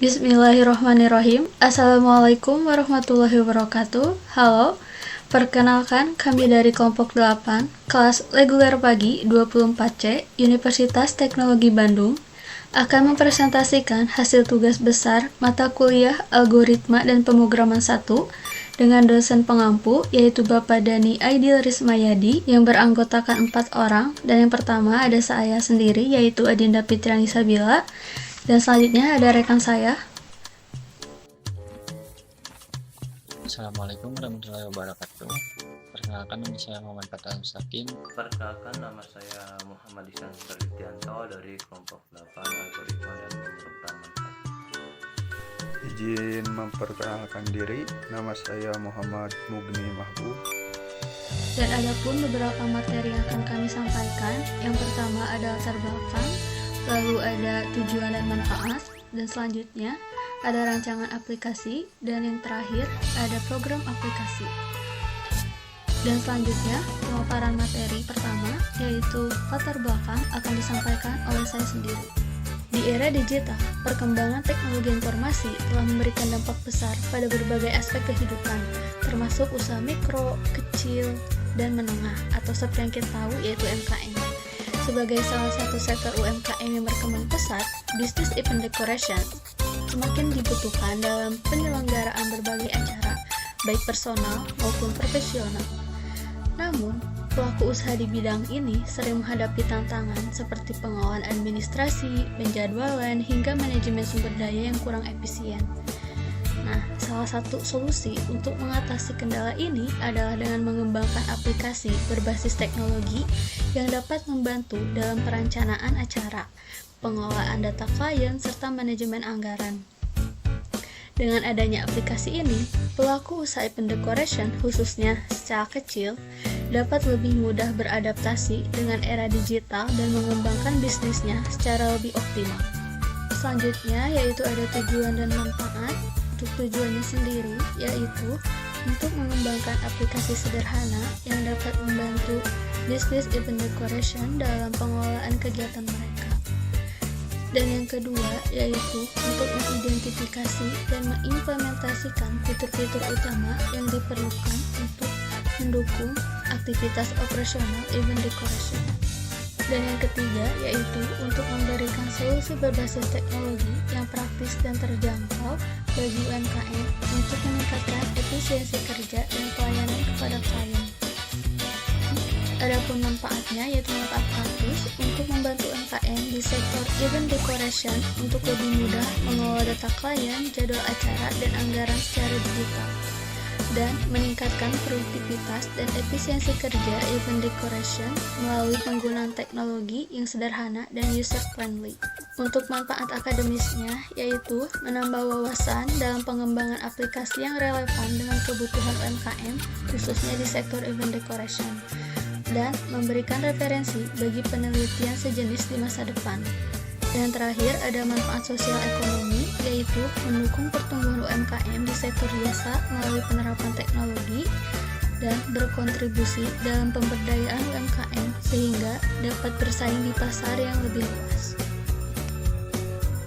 Bismillahirrahmanirrahim. Assalamualaikum warahmatullahi wabarakatuh. Halo, perkenalkan kami dari kelompok 8, kelas reguler pagi 24C, Universitas Teknologi Bandung, akan mempresentasikan hasil tugas besar mata kuliah Algoritma dan Pemrograman 1 dengan dosen pengampu yaitu Bapak Dani Aidil Rismayadi yang beranggotakan 4 orang, dan yang pertama ada saya sendiri yaitu Adinda Fitriani Sabila. Dan selanjutnya ada rekan saya. Assalamualaikum warahmatullahi wabarakatuh. Perkenalkan, nama saya Muhammad Fatah Mustaqim. Perkenalkan, nama saya Muhammad Ihsan Sudartianto dari kelompok 8 Algoritma dan Pemrograman 1. Izin memperkenalkan diri, nama saya Muhammad Mugni Mahbub. Dan ada pun beberapa materi yang akan kami sampaikan. Yang pertama ada latar belakang, lalu ada tujuan dan manfaat, dan selanjutnya ada rancangan aplikasi, dan yang terakhir ada program aplikasi. Dan selanjutnya pemaparan materi pertama yaitu latar belakang akan disampaikan oleh saya sendiri. Di era digital, perkembangan teknologi informasi telah memberikan dampak besar pada berbagai aspek kehidupan, termasuk usaha mikro, kecil, dan menengah, atau seperti yang kita tahu yaitu UMKM. Sebagai salah satu sektor UMKM yang berkembang pesat, bisnis event decoration semakin dibutuhkan dalam penyelenggaraan berbagai acara, baik personal maupun profesional. Namun, pelaku usaha di bidang ini sering menghadapi tantangan seperti pengelolaan administrasi, penjadwalan, hingga manajemen sumber daya yang kurang efisien. Nah, salah satu solusi untuk mengatasi kendala ini adalah dengan mengembangkan aplikasi berbasis teknologi yang dapat membantu dalam perencanaan acara, pengelolaan data klien, serta manajemen anggaran. Dengan adanya aplikasi ini, pelaku usaha event decoration, khususnya skala kecil, dapat lebih mudah beradaptasi dengan era digital dan mengembangkan bisnisnya secara lebih optimal. Selanjutnya yaitu ada tujuan dan manfaat. Untuk tujuannya sendiri yaitu untuk mengembangkan aplikasi sederhana yang dapat membantu bisnis event decoration dalam pengelolaan kegiatan mereka. Dan yang kedua yaitu untuk mengidentifikasi dan mengimplementasikan fitur-fitur utama yang diperlukan untuk mendukung aktivitas operasional event decoration. Dan yang ketiga yaitu untuk memberikan solusi berbasis teknologi yang praktis dan terjangkau bagi UMKM untuk meningkatkan efisiensi kerja dan pelayanan kepada klien. Adapun manfaatnya yaitu manfaat praktis untuk membantu UMKM di sektor event decoration untuk lebih mudah mengelola data klien, jadwal acara, dan anggaran secara digital, dan meningkatkan produktivitas dan efisiensi kerja event decoration melalui penggunaan teknologi yang sederhana dan user-friendly. Untuk manfaat akademisnya, yaitu menambah wawasan dalam pengembangan aplikasi yang relevan dengan kebutuhan UMKM, khususnya di sektor event decoration, dan memberikan referensi bagi penelitian sejenis di masa depan. Dan terakhir ada manfaat sosial ekonomi, yaitu mendukung pertumbuhan UMKM di sektor jasa melalui penerapan teknologi dan berkontribusi dalam pemberdayaan UMKM sehingga dapat bersaing di pasar yang lebih luas.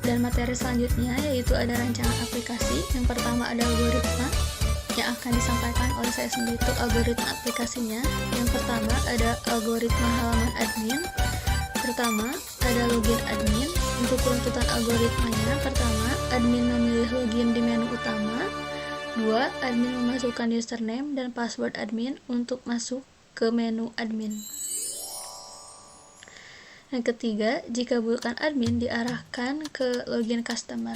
Dan materi selanjutnya yaitu ada rancangan aplikasi. Yang pertama ada algoritma yang akan disampaikan oleh saya sendiri. Untuk algoritma aplikasinya, yang pertama ada algoritma halaman admin. Pertama, ada login admin. Untuk runtutan algoritmanya, pertama, admin memilih login di menu utama. 2. Admin memasukkan username dan password admin untuk masuk ke menu admin. Yang ketiga, jika bukan admin, diarahkan ke login customer.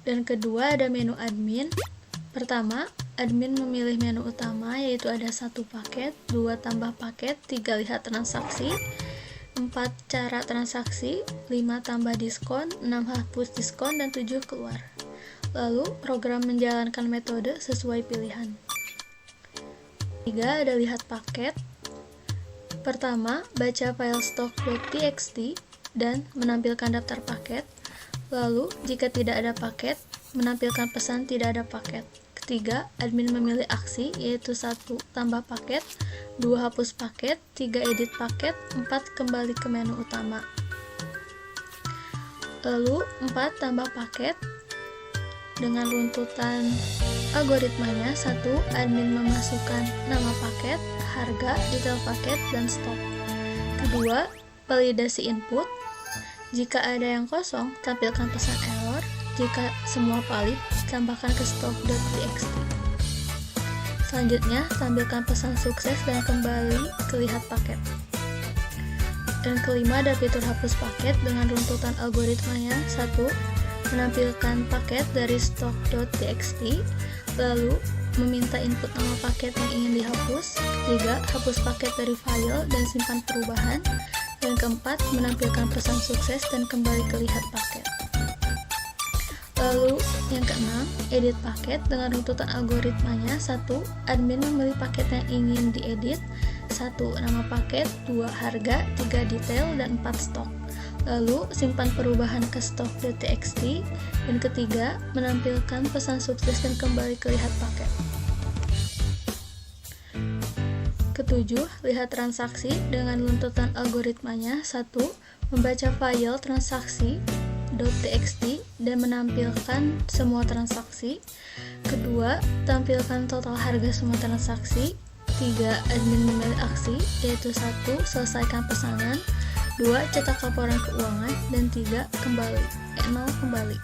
Dan kedua, ada menu admin. Pertama, admin memilih menu utama yaitu ada 1 paket, 2 tambah paket, 3 lihat transaksi, 4 cara transaksi, 5 tambah diskon, 6 hapus diskon, dan 7 keluar. Lalu program menjalankan metode sesuai pilihan. 3 ada lihat paket. Pertama, baca file stock.txt dan menampilkan daftar paket. Lalu, jika tidak ada paket, menampilkan pesan tidak ada paket. Ketiga, admin memilih aksi yaitu 1 tambah paket, 2 hapus paket, 3 edit paket, 4 kembali ke menu utama. Lalu 4. Tambah paket dengan runtutan algoritmanya. 1. Admin memasukkan nama paket, harga, detail paket, dan stok. Kedua, validasi input. Jika ada yang kosong, tampilkan pesan error. Jika semua valid, tambahkan ke stok.txt. Selanjutnya, tampilkan pesan sukses dan kembali ke lihat paket. Dan kelima, ada fitur hapus paket dengan runtutan algoritmanya. 1. Menampilkan paket dari stok.txt, lalu meminta input nama paket yang ingin dihapus. 3. Hapus paket dari file dan simpan perubahan. Dan keempat, menampilkan pesan sukses dan kembali ke lihat paket. Lalu yang keenam, edit paket dengan runtutan algoritmanya. 1. Admin memilih paket yang ingin diedit. 1. Nama paket, 2. Harga, 3. Detail, dan 4. Stok. Lalu simpan perubahan ke stok.txt. Dan ketiga, menampilkan pesan sukses dan kembali ke lihat paket. Ketujuh, lihat transaksi dengan runtutan algoritmanya. 1. Membaca file transaksi.txt dan menampilkan semua transaksi. Kedua, tampilkan total harga semua transaksi. 3. Admin memilih aksi, yaitu 1. Selesaikan pesanan, 2. Cetak laporan keuangan, dan 3. Kembali. 0 kembali.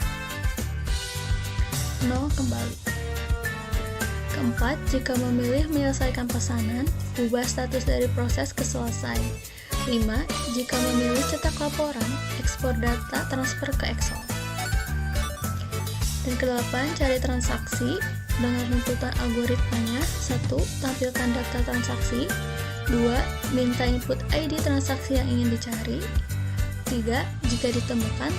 Keempat, jika memilih menyelesaikan pesanan, ubah status dari proses ke selesai. 5. Jika memilih cetak laporan, ekspor data transfer ke Excel. Dan ke-8, cari transaksi dengan runtutan algoritmanya. 1. Tampilkan daftar transaksi. 2. Minta input ID transaksi yang ingin dicari. 3. Jika ditemukan,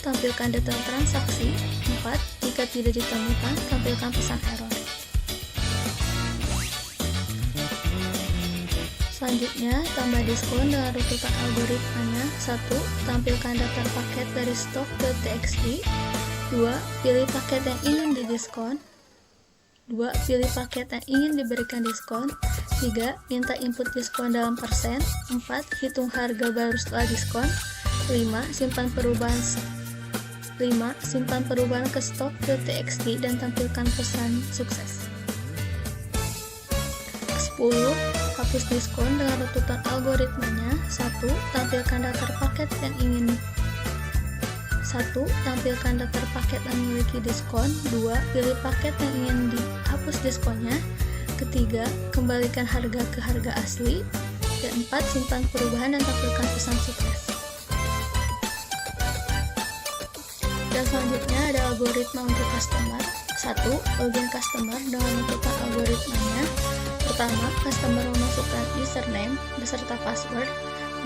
tampilkan detail transaksi. 4. Jika tidak ditemukan, tampilkan pesan error. Selanjutnya, tambah diskon dengan runtutan algoritmanya. 1. Tampilkan daftar paket dari stok.txt. 2. Pilih paket yang ingin didiskon. 2. Pilih paket yang ingin diberikan diskon. 3. Minta input diskon dalam persen. 4. Hitung harga baru setelah diskon. 5. Simpan perubahan ke stok.txt dan tampilkan pesan sukses. 10. Hapus diskon dengan runtutan algoritmanya. 1. Tampilkan daftar paket yang memiliki diskon. 2. Pilih paket yang ingin dihapus diskonnya. Ketiga, kembalikan harga ke harga asli. Dan 4. Simpan perubahan dan tampilkan pesan sukses. Dan selanjutnya ada algoritma untuk customer. 1. Login customer dengan runtutan algoritmanya. Pertama, customer memasukkan username beserta password.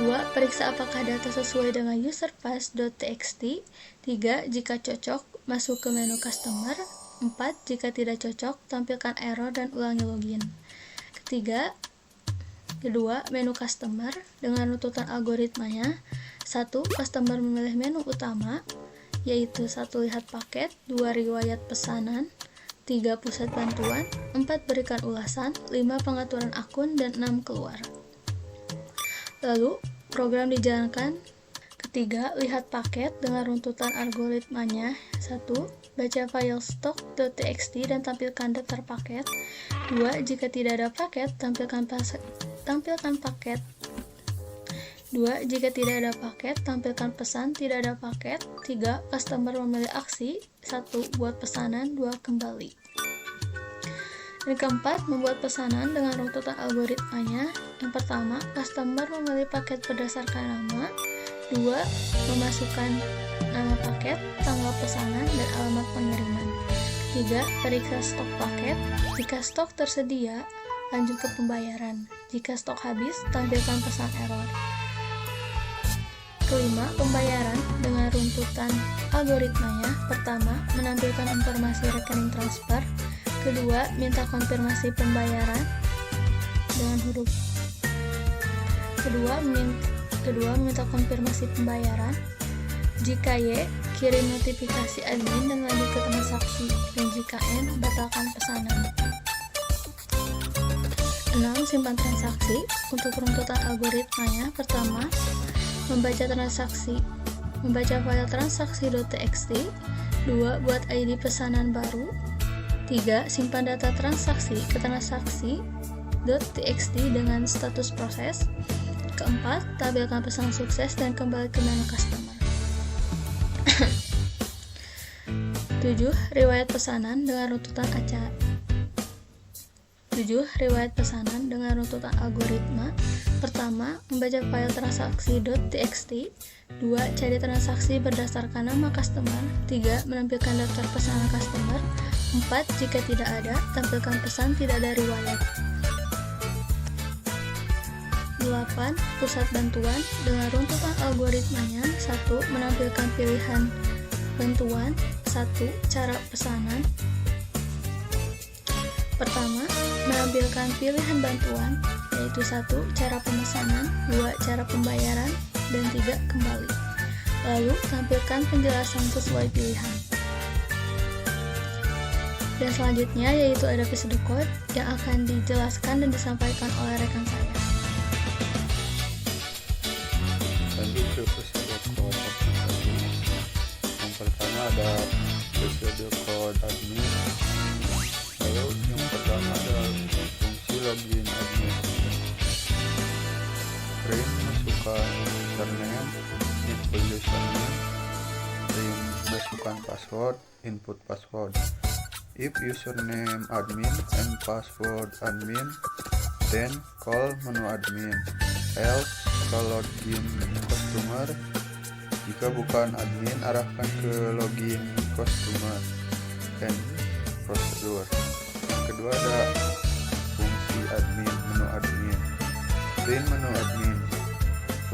2. Periksa apakah data sesuai dengan userpass.txt. 3. Jika cocok, masuk ke menu customer. 4. Jika tidak cocok, tampilkan error dan ulangi login. Kedua, menu customer dengan runtutan algoritmanya. 1. Customer memilih menu utama, yaitu 1. Lihat paket, 2. Riwayat pesanan, 3. Pusat bantuan, 4. Berikan ulasan, 5. Pengaturan akun, dan 6. Keluar. Lalu, program dijalankan. Ketiga, lihat paket dengan runtutan algoritmanya. 1. Baca file stok.txt dan tampilkan daftar paket. 2. Jika tidak ada paket, tampilkan paket. 2. Jika tidak ada paket, tampilkan pesan tidak ada paket. 3. Customer memilih aksi. 1. Buat pesanan, 2. Kembali. Dan keempat, membuat pesanan dengan runtutan algoritmanya. Yang pertama, customer memilih paket berdasarkan nama. 2. Memasukkan nama paket, tanggal pesanan, dan alamat pengiriman. 3. Periksa stok paket. Jika stok tersedia, lanjut ke pembayaran. Jika stok habis, tampilkan pesan error. Kelima, pembayaran dengan runtutan algoritmanya. Pertama, menampilkan informasi rekening transfer. Kedua, minta konfirmasi pembayaran dengan huruf. Kedua, minta konfirmasi pembayaran. Jika Y, kirim notifikasi admin dan lanjut ke transaksi. Dan jika N, batalkan pesanan. Dan 6. Simpan transaksi. Untuk runtutan algoritmanya, pertama, membaca file transaksi.txt. 2. Buat ID pesanan baru. 3. Simpan data transaksi ke transaksi.txt dengan status proses. Keempat, tampilkan pesan sukses dan kembali ke menu customer. 7. Riwayat pesanan dengan runtutan acak. 7. Riwayat pesanan dengan runtutan algoritma. Pertama, membaca file transaksi.txt. 2. Cari transaksi berdasarkan nama customer. 3. Menampilkan daftar pesanan customer. 4. Jika tidak ada, tampilkan pesan tidak ada riwayat. 8. Pusat bantuan dengan runtutan algoritmanya. 1. Menampilkan pilihan bantuan. 1. Cara pesanan. Pertama, menampilkan pilihan bantuan, yaitu 1. Cara pemesanan, 2. Cara pembayaran, dan 3. Kembali. Lalu, tampilkan penjelasan sesuai pilihan. Dan selanjutnya yaitu ada episode code yang akan dijelaskan dan disampaikan oleh rekan saya. Lanjut ke episode code aplikasi. Yang pertama ada episode code admin. Lalu yang pertama ada fungsi login admin. Print masukkan username, input username. Print masukkan password, input password. If username admin and password admin, then call menu admin. Else call login customer. Jika bukan admin, arahkan ke login customer. And prosedur. Yang kedua ada fungsi admin, menu admin. Print menu admin.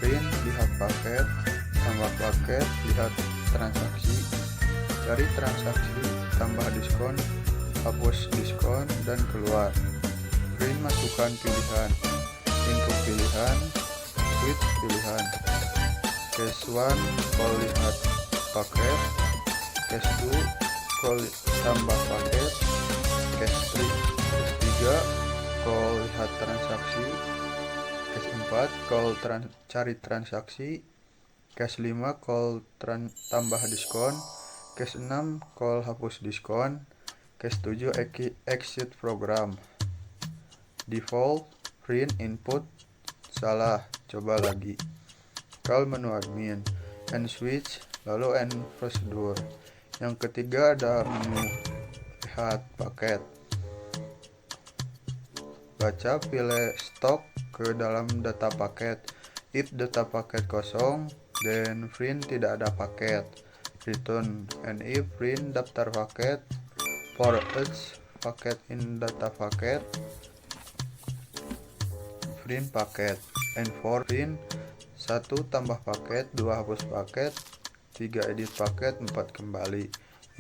Print, lihat paket, tambah paket, lihat transaksi, cari transaksi, tambah diskon, hapus diskon, dan keluar. Print masukkan pilihan, input pilihan, switch pilihan. Case 1, call lihat paket. Case 2, call tambah paket. Case 3, call lihat transaksi. Case 4, call cari transaksi. Case 5, call tambah diskon. Case 6, call hapus diskon. Case 7, exit program. Default, print, input, salah, coba lagi. Call menu admin, and switch, lalu and prosedur. Yang ketiga ada menu lihat paket. Baca, pilih stok ke dalam data paket. If data paket kosong, then print tidak ada paket. Return, and if print daftar paket. For each paket in data paket, print paket. And for print, 1 tambah paket, 2 hapus paket, 3 edit paket, 4 kembali.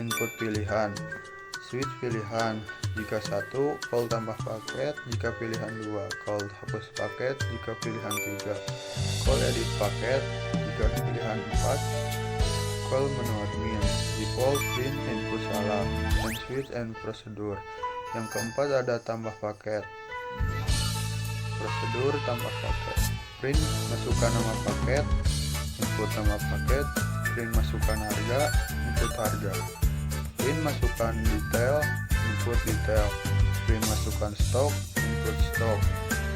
Input pilihan, switch pilihan. Jika 1, call tambah paket. Jika pilihan 2, call hapus paket. Jika pilihan 3, call edit paket. Jika pilihan 4, call menu admin. Default, print, input salah, and switch and prosedur. Yang keempat ada tambah paket. Prosedur tambah paket. Print masukkan nama paket, input nama paket. Print masukkan harga, input harga. Print masukkan detail, input detail. Print masukkan stok, input stok.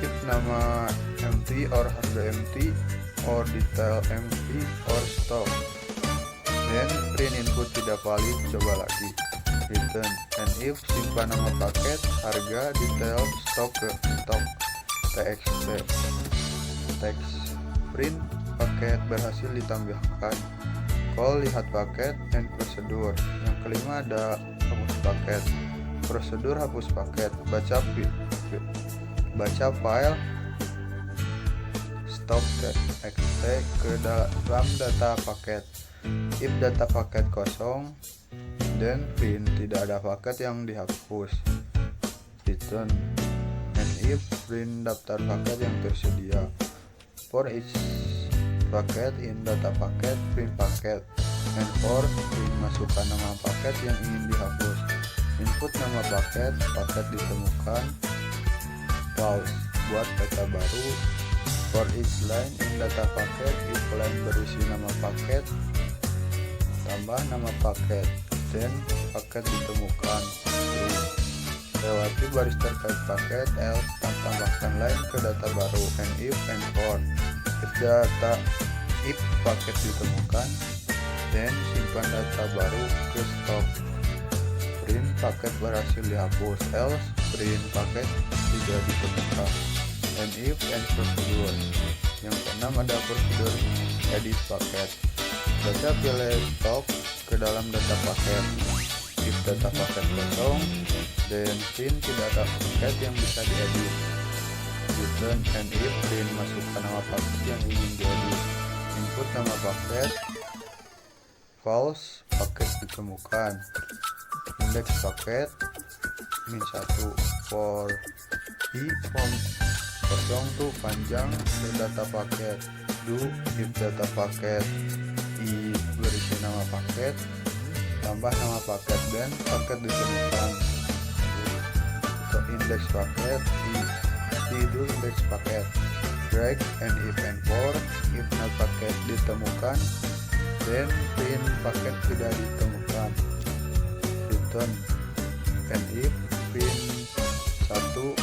If nama empty or harga empty or detail empty or stock. Then print input tidak valid, coba lagi. Return, and if simpan nama paket, harga, detail, stok ke stok. TXT. Text. Print paket berhasil ditambahkan. Call lihat paket and prosedur. Yang kelima ada hapus paket. Prosedur hapus paket. Baca file stop.txt ke dalam data paket. If data paket kosong, then print tidak ada paket yang dihapus. Return, and if print daftar paket yang tersedia. For each paket in data paket, print paket. And for print masukkan nama paket yang ingin dihapus. Input nama paket, paket ditemukan. false. Buat data baru. For each line in data packet, if line berisi nama paket, tambah nama paket, then paket ditemukan. Lewati baris terkait paket, else tambahkan line ke data baru, and if and for. If paket ditemukan, then simpan data baru ke stok. Print paket berhasil dihapus, else print paket tidak ditemukan. And if and prosedur. Yang keenam ada prosedur edit paket. Baca pilih stok ke dalam data paket. If data paket kosong, then print tidak ada paket yang bisa diedit. Return and if print masukkan nama paket yang ingin diedit. Input nama paket false, paket ditemukan. Indeks paket -1 for i from kosong tuh panjang ke data paket. Do if data paket i berisi nama paket, tambah nama paket, dan paket ditemukan. Untuk indeks paket i do indeks paket. Break and if and for. If not paket ditemukan, then print paket tidak ditemukan. Return and if print 1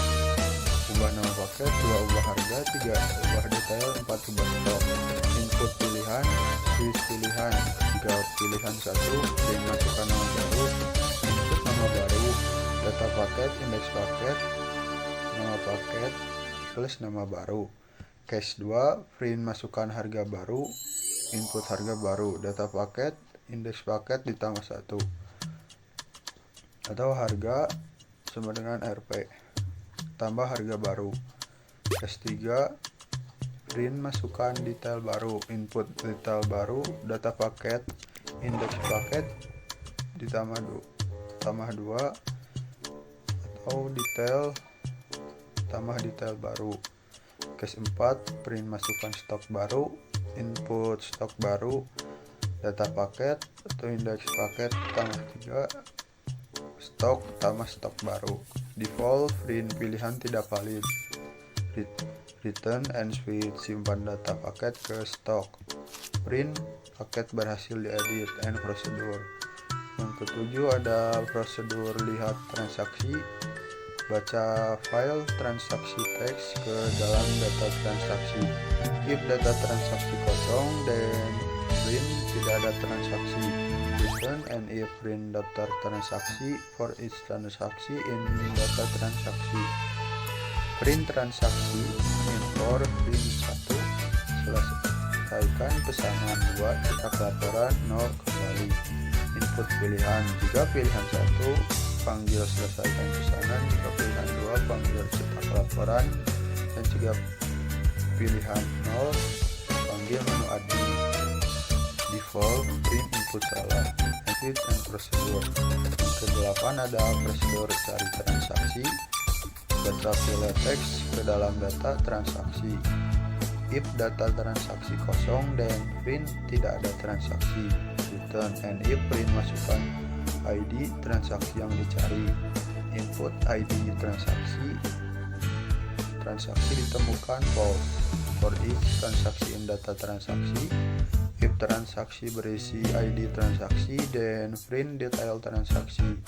ubah nama paket, 2 ubah harga, 3 ubah detail, 4 ubah stok. Input pilihan, switch pilihan. Jika pilihan 1, print masukkan nama baru, input nama baru, data paket, indeks paket, nama paket plus nama baru. Case 2, print masukkan harga baru, input harga baru, data paket, indeks paket ditambah 1. Atau harga sama dengan RP tambah harga baru. Case 3, print masukkan detail baru, input detail baru, data paket, indeks paket ditambah 2, atau detail tambah detail baru. Case 4, print masukkan stok baru, input stok baru, data paket atau indeks paket tambah 3, stok tambah stok baru. Default print pilihan tidak valid. Return and switch, simpan data paket ke stok. Print paket berhasil diedit, and prosedur. Yang ketujuh ada prosedur lihat transaksi. Baca file transaksi teks ke dalam data transaksi. If data transaksi kosong, then print tidak ada transaksi. Return and if print daftar transaksi for each transaksi in data transaksi. Print transaksi in for print 1, selesaikan pesanan. 2, cetak laporan. 0, kembali. Input pilihan. Jika pilihan 1, panggil selesaikan pesanan. Jika pilihan 2, panggil cetak laporan. Dan jika pilihan 0, panggil menu admin. Default print input salah. Exit and prosedur. Yang ke-8 ada prosedur cari transaksi. Baca pilih teks ke dalam data transaksi. If data transaksi kosong, then print tidak ada transaksi. Return and if print masukkan ID transaksi yang dicari. Input ID transaksi ditemukan false. For each transaksi in data transaksi, if transaksi berisi ID transaksi, then print detail transaksi.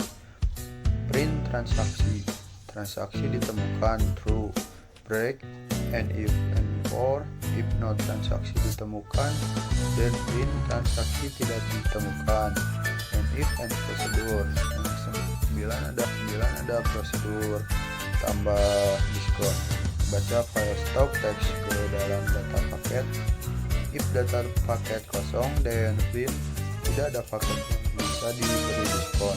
Print transaksi ditemukan true. Break and if and for. If not transaksi ditemukan, then print transaksi tidak ditemukan. And if and prosedur. Yang 9 ada prosedur tambah diskon. Baca file stok teks ke dalam data paket. If data paket kosong, then print tidak ada paket yang bisa diberi diskon.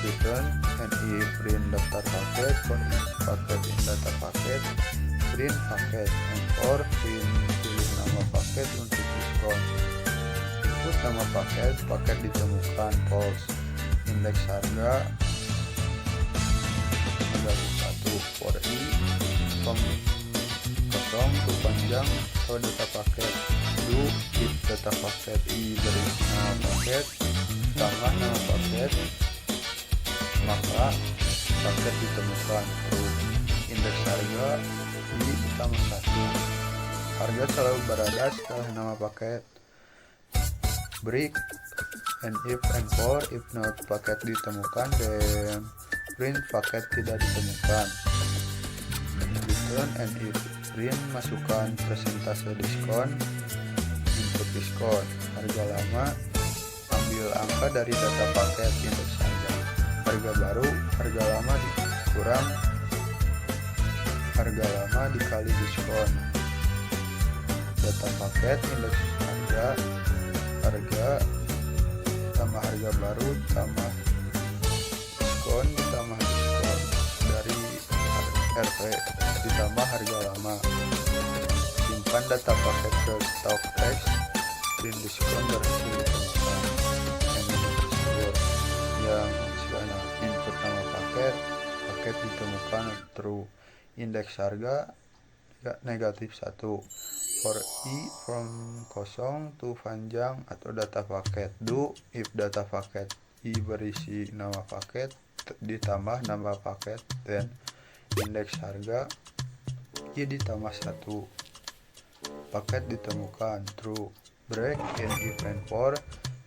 Return and if print daftar paket for each paket in data paket. Print paket and or print pilih nama paket untuk diskon. Input nama paket ditemukan false. Indeks harga menjadi 1 for i from kosong ke panjang atau data paket. Do if data paket i berisi nama paket, tambah nama paket, maka paket ditemukan true. Indeks harga tambah 1. Harga selalu berada setelah nama paket. Break and if and for if not paket ditemukan dan print paket tidak ditemukan. Return and if print masukkan persentase diskon, input diskon. Harga lama ambil angka dari data paket indeks harga. Harga baru, harga lama dikurang harga lama dikali diskon. Data paket indeks harga, harga tambah harga baru tambah diskon ditambah diskon dari RP ditambah harga lama. Simpan data paket ke stock text, print diskon berhasil ditemukan. Yang maksudnya input nama paket, paket ditemukan true. Indeks harga negatif 1. For i from kosong to panjang atau data paket. Do if data paket i berisi nama paket ditambah nama paket, then indeks harga i ditambah 1. Paket ditemukan true. Break in if and for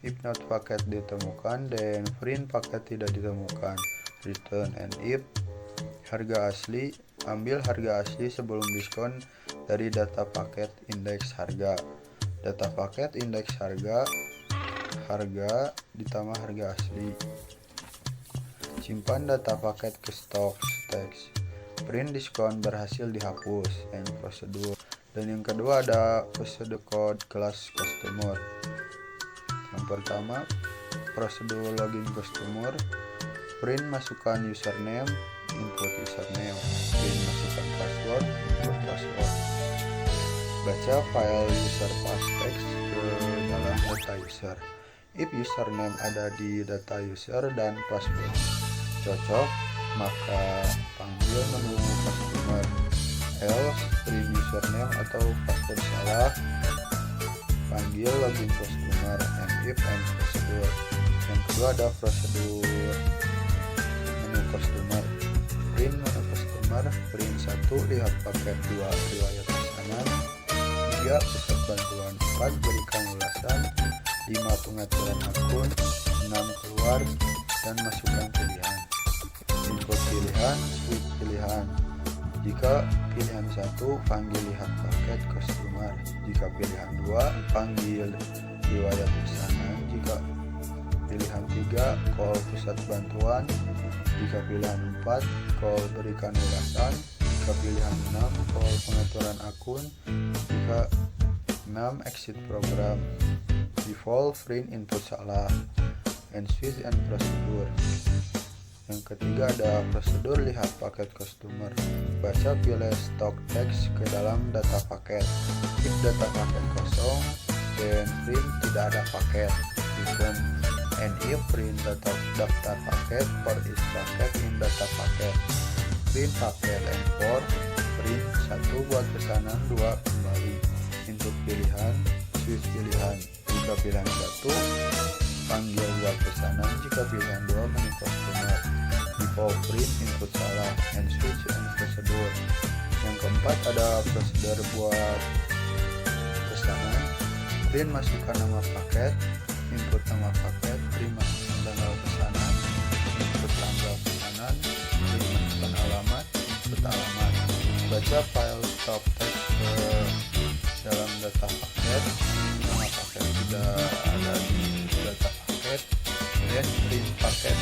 if not paket ditemukan, then print paket tidak ditemukan. Return and if harga asli, ambil harga asli sebelum diskon dari data paket indeks harga. Data paket indeks harga, harga ditambah harga asli. Simpan data paket ke stock text. Print diskon berhasil dihapus. And prosedur. Dan yang kedua ada prosedur code kelas customer. Yang pertama, prosedur login customer. Print masukkan username, input username. Print masukkan password, input password. Baca file user pass text ke dalam data user. If username ada di data user dan password cocok, maka panggil menu customer. Else, print username atau password salah, panggil login customer. And if and prosedur. Yang kedua ada prosedur menu customer. Print menu customer. Print 1 lihat paket, 2 riwayat pesanan, 3 pusat bantuan, 4 berikan ulasan, 5 pengaturan akun, 6 keluar dan masukkan pilihan. Input pilihan, switch pilihan. Jika pilihan 1, panggil lihat paket customer. Jika pilihan 2, panggil riwayat pesanan. Jika pilihan 3, call pusat bantuan. Jika pilihan 4, call berikan ulasan. Jika pilihan 6, call pengaturan akun. Jika 6, exit program. Default print input salah. And switch and prosedur. Yang ketiga ada prosedur lihat paket customer. Baca pilih stock text ke dalam data paket. If data paket kosong, then print tidak ada paket. Return and if print daftar paket for each paket in data paket. Print paket and for print 1 buat pesanan, 2 kembali. Input pilihan, switch pilihan. Jika pilihan 1, panggil buat pesanan. Jika pilihan 2, menu customer. Default print input salah. And switch and prosedur. Yang keempat ada prosedur buat pesanan. Print masukkan nama paket, input nama paket, print masukkan tanggal pesanan, input tanggal pesanan, print masukkan alamat, input alamat. Baca file stop text ke dalam data paket. Nama paket tidak ada di data paket, dan print paket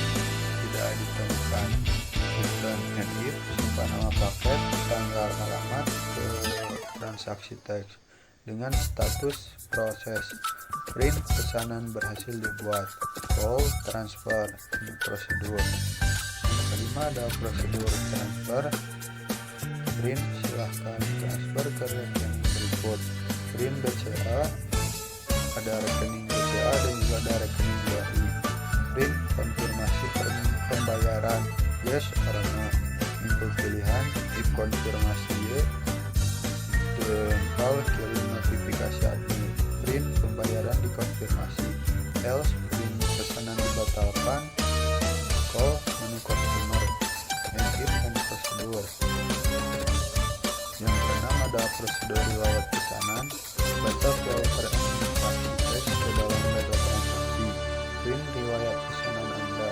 tidak ditemukan. Return and if simpan nama paket, tanggal, alamat ke transaksi teks dengan status proses. Print pesanan berhasil dibuat. Call transfer. Ini prosedur. Yang kelima ada prosedur transfer. Print silahkan transfer ke rekening berikut. Print BCA, ada rekening BCA dan juga ada rekening BRI. Print konfirmasi pembayaran, yes or no. Input pilihan, if konfirmasi yes, dan call kirim notifikasi admin. Print pembayaran dikonfirmasi. Else print pesanan dibatalkan. Call menu customer. And if and prosedur. Yang keenam ada prosedur riwayat pesanan. Baca file transaksi teks ke dalam data transaksi. Print riwayat pesanan Anda.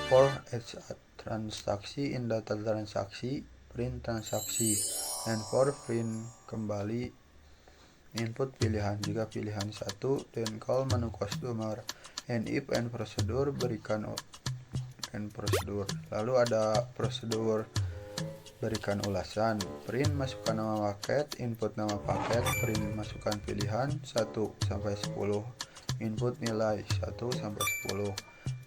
For each transaksi in data transaksi, print transaksi. And for print kembali, input pilihan. Jika pilihan 1, then call menu customer. And if and prosedur, berikan and prosedur. Lalu ada prosedur berikan ulasan. Print masukkan nama paket, input nama paket, print masukkan pilihan 1 sampai 10, input nilai 1 sampai 10.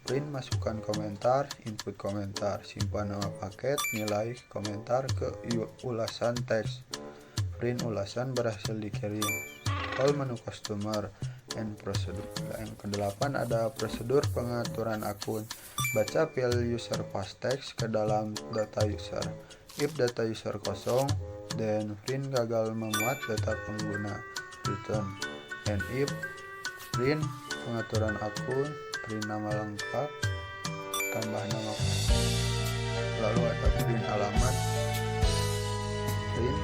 Print masukkan komentar, input komentar, simpan nama paket, nilai komentar ke ulasan teks. Print ulasan berhasil dikirim. Call menu customer and prosedur. Yang ke-8 ada prosedur pengaturan akun. Baca file user pass text ke dalam data user. If data user kosong, then print gagal memuat data pengguna. Return. And if print pengaturan akun, print nama lengkap, tambah nama. Lalu ada print alamat. Print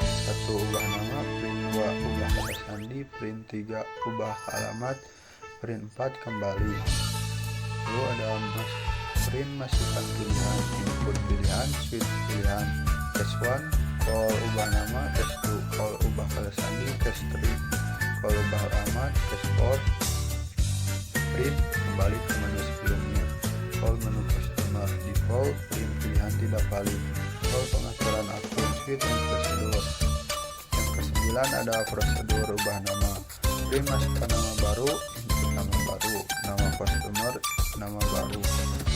1 ubah nama, print 2 ubah kata sandi, print 3 ubah alamat, print 4 kembali. Lalu ada print masukkan pilihan, input pilihan, switch pilihan. Case 1 call ubah nama, case 2 call ubah kata sandi, case 3 call ubah alamat, case 4 print kembali ke menu sebelumnya. Call menu customer default, print pilihan tidak valid. Call pengaturan akun, switch dan prosedur. Yang ke-9 ada prosedur ubah nama. Print masukkan nama baru, input nama baru, nama customer, nama baru.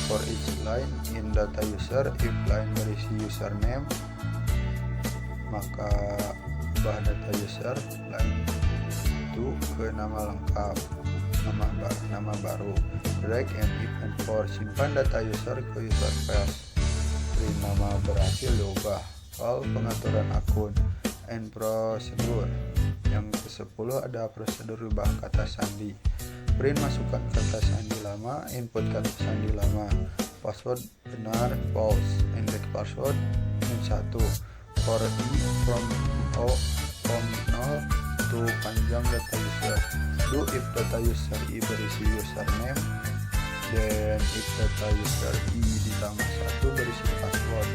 For each line in data user, if line berisi username, maka ubah data user line itu ke nama lengkap, nama baru. Drag and if and for, simpan data user ke user files. Print nama berhasil diubah. Call pengaturan akun and prosedur. Yang ke-10 ada prosedur ubah kata sandi. Print masukkan kata sandi lama, input kata sandi lama, password benar false, index password -1, for i from 0 to panjang data user. Do if data user i berisi username, then if data user i ditambah 1 berisi password,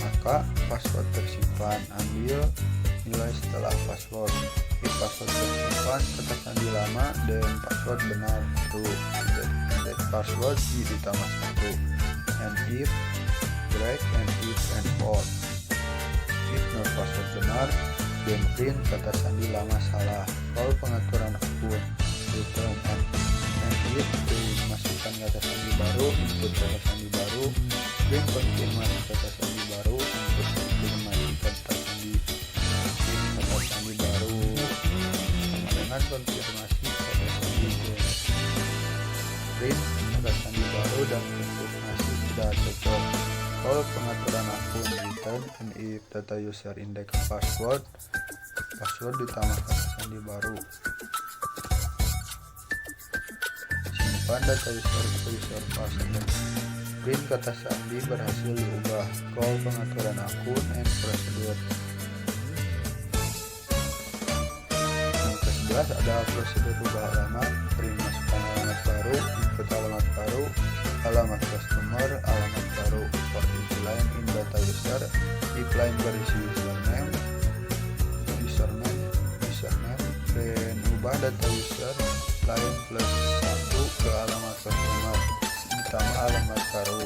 maka password tersimpan. Ambil nilai setelah password. If password tersimpan kata sandi lama, then password benar true, index password i ditambah 1. And if break and if and for. If not password benar, then print kata sandi lama salah. Call pengaturan akun. Return and if masukkan kata sandi baru, input kata sandi baru, print konfirmasi kata sandi baru, input konfirmasi kata sandi baru, sama dengan konfirmasi kata sandi baru. Print kata sandi baru dan konfirmasi tidak cocok. Call pengaturan akun. Return and if data user index password ditambah kata sandi baru. Simpan data user ke user password. Print kata sandi berhasil diubah. Call pengaturan akun and prosedur. Yang ke-11 ada prosedur ubah alamat. Print masukkan alamat baru, input alamat baru, alamat customer, alamat baru. For each line in data user, if line berisi username, then ubah data user line plus 1 ke alamat customer ditambah alamat baru.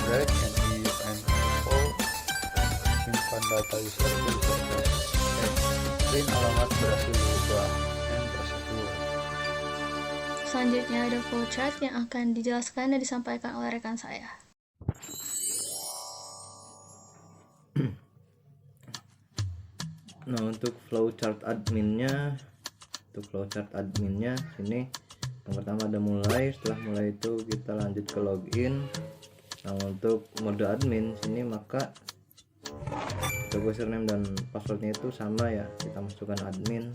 Break and if and for, simpan data user ke user print alamat berhasil diubah. And prosedur. Selanjutnya ada flowchart yang akan dijelaskan dan disampaikan oleh rekan saya. Nah, untuk flowchart adminnya, sini yang pertama ada mulai. Setelah mulai itu kita lanjut ke login. Nah, untuk mode admin sini maka untuk username dan passwordnya itu sama ya, kita masukkan admin.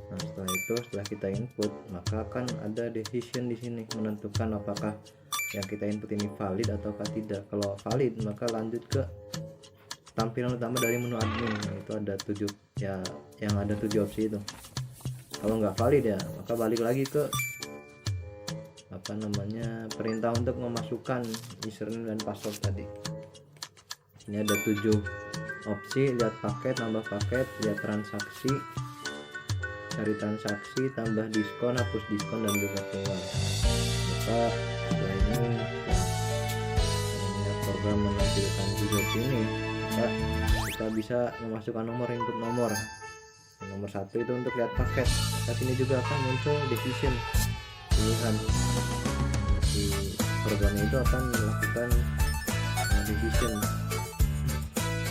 Nah, setelah kita input maka akan ada decision di sini menentukan apakah yang kita input ini valid ataukah tidak. Kalau valid maka lanjut ke tampilan utama dari menu admin. Nah, itu ada 7 ya, yang ada 7 opsi itu. Kalau nggak valid ya maka balik lagi ke perintah untuk memasukkan username dan password tadi. Ini ada 7 opsi: lihat paket, nambah paket, lihat transaksi, cari transaksi, tambah diskon, hapus diskon, dan juga keluar. Maka setelah ini program menampilkan 7 ini, maka kita bisa memasukkan nomor, input nomor. Nomor 1 itu untuk lihat paket. Saat ini juga akan muncul decision, pilihan. Di program itu akan melakukan decision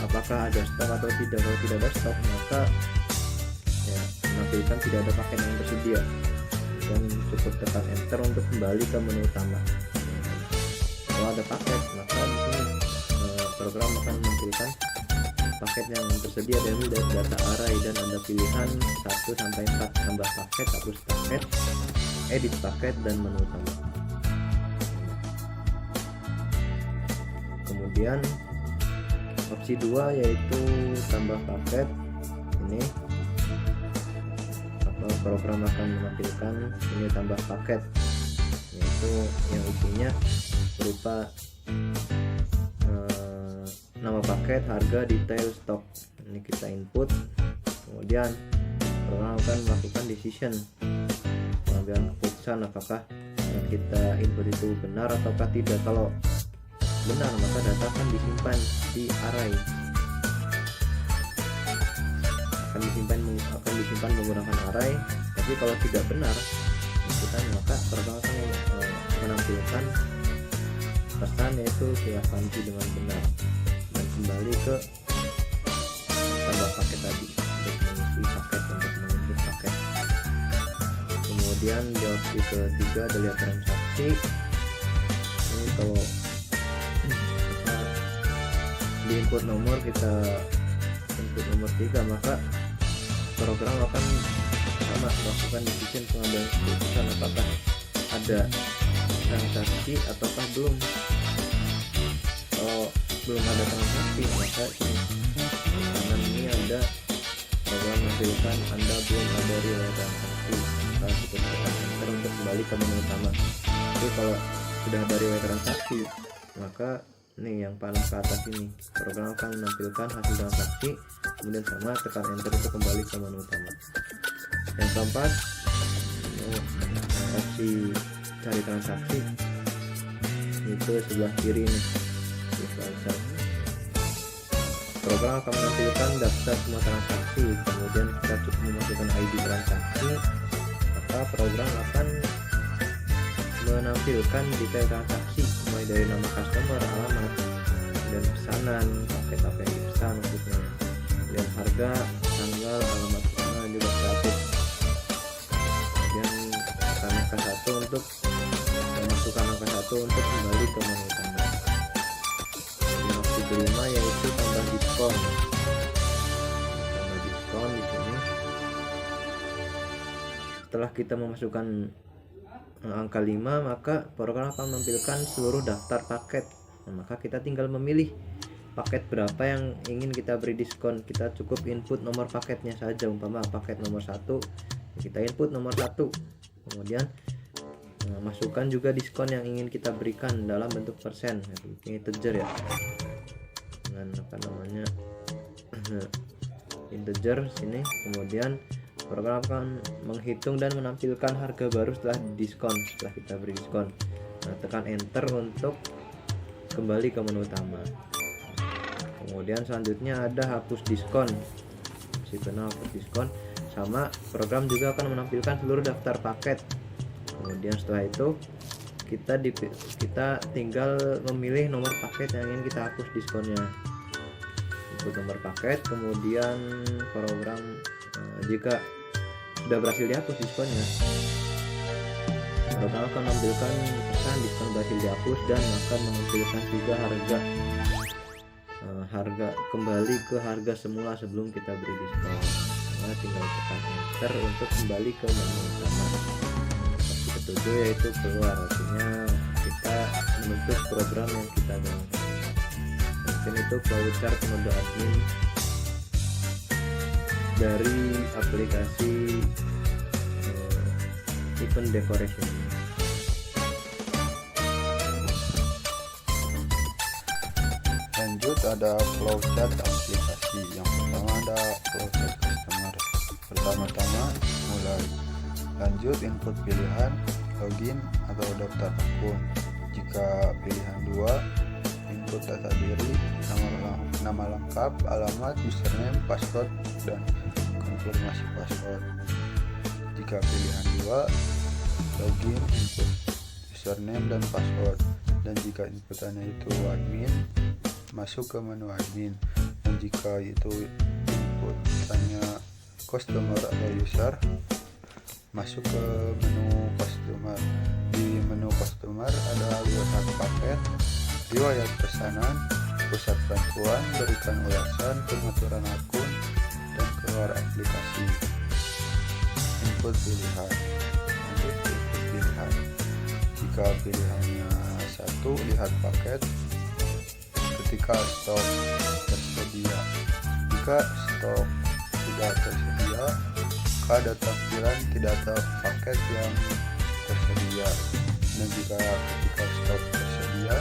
apakah ada stok atau tidak. Kalau tidak ada stok maka ya menampilkan tidak ada paket yang tersedia, dan cukup tekan enter untuk kembali ke menu utama. Kalau ada paket maka di sini program akan menampilkan paket yang tersedia dari data array, dan ada pilihan 1 sampai 4: tambah paket, hapus paket, edit paket, dan menu utama. Kemudian opsi 2 yaitu tambah paket. Ini program akan menampilkan ini tambah paket, yaitu yang isinya berupa nama paket, harga, detail, stok. Ini kita input, kemudian program akan melakukan decision, pengambilan keputusan apakah yang kita input itu benar ataukah tidak. Kalau benar maka data akan disimpan di array, akan disimpan menggunakan array. Tapi kalau tidak benar maka program akan menampilkan pesan yaitu silakan dengan benar, dan kembali ke tambah paket tadi untuk mengisi paket, untuk menginput paket. Kemudian di opsi ketiga ada lihat transaksi. Ini kalau di input nomor, kita input nomor 3, maka program akan sama melakukan decision, pengambilan keputusan apakah ada transaksi ataukah belum. Kalau belum ada transaksi maka kanan ini ada program menampilkan Anda belum ada riwayat transaksi, maka cukup tekan enter untuk kembali ke menu utama. Tapi kalau sudah ada riwayat transaksi maka nih yang paling ke atas ini program akan menampilkan hasil transaksi, kemudian sama tekan enter untuk kembali ke menu utama. Yang keempat opsi cari transaksi, itu sebelah kiri nih. Program akan menampilkan daftar semua transaksi, kemudian kita cukup memasukkan ID transaksi, maka program akan menampilkan detail transaksi mulai dari nama customer, alamat, dan pesanan, paket apa yang dipesan maksudnya, dan harga, tanggal, alamat pesanan, juga status. Kemudian tekan angka 1 untuk memasukkan angka 1 untuk kembali ke menu utama. Dan opsi kelima yaitu tambah diskon. Tambah diskon di sini. Setelah kita memasukkan angka 5 maka program akan menampilkan seluruh daftar paket. Nah, maka kita tinggal memilih paket berapa yang ingin kita beri diskon. Kita cukup input nomor paketnya saja, umpama paket nomor 1 kita input nomor 1, kemudian masukkan juga diskon yang ingin kita berikan dalam bentuk persen, ini integer ya, dengan integer sini. Kemudian program akan menghitung dan menampilkan harga baru setelah diskon, setelah kita beri diskon. Nah, tekan enter untuk kembali ke menu utama. Kemudian selanjutnya ada hapus diskon. Opsional hapus diskon, sama program juga akan menampilkan seluruh daftar paket. Kemudian setelah itu kita tinggal memilih nomor paket yang ingin kita hapus diskonnya. Input nomor paket, kemudian program jika sudah berhasil dihapus diskonnya, program akan menampilkan pesan diskon berhasil dihapus dan akan menampilkan juga harga kembali ke harga semula sebelum kita beri diskon. Nah, tinggal tekan enter untuk kembali ke menu utama. Opsi ketujuh yaitu keluar, artinya kita menutup program yang kita download. masukin itu flowchart mode admin dari aplikasi event decoration. Lanjut ada flowchart aplikasi. Yang pertama ada flowchart customer. Pertama-tama mulai. Lanjut input pilihan login atau daftar akun. Jika pilihan 2, input data diri, nama lengkap, alamat, username, password, dan konfirmasi password. Jika pilihan 2, login, input username dan password. Dan jika inputannya itu admin, masuk ke menu admin. Dan jika itu inputannya customer atau user, masuk ke menu customer. Di menu customer ada riwayat paket, riwayat pesanan, pusat bantuan, berikan ulasan, pengaturan akun, dan keluar aplikasi. Input pilihan. Lanjut ke input pilihan. Jika pilihannya 1, lihat paket. Ketika stok tersedia. Jika stok tidak tersedia, maka ada tampilan tidak ada paket yang tersedia. Dan jika ketika stok tersedia,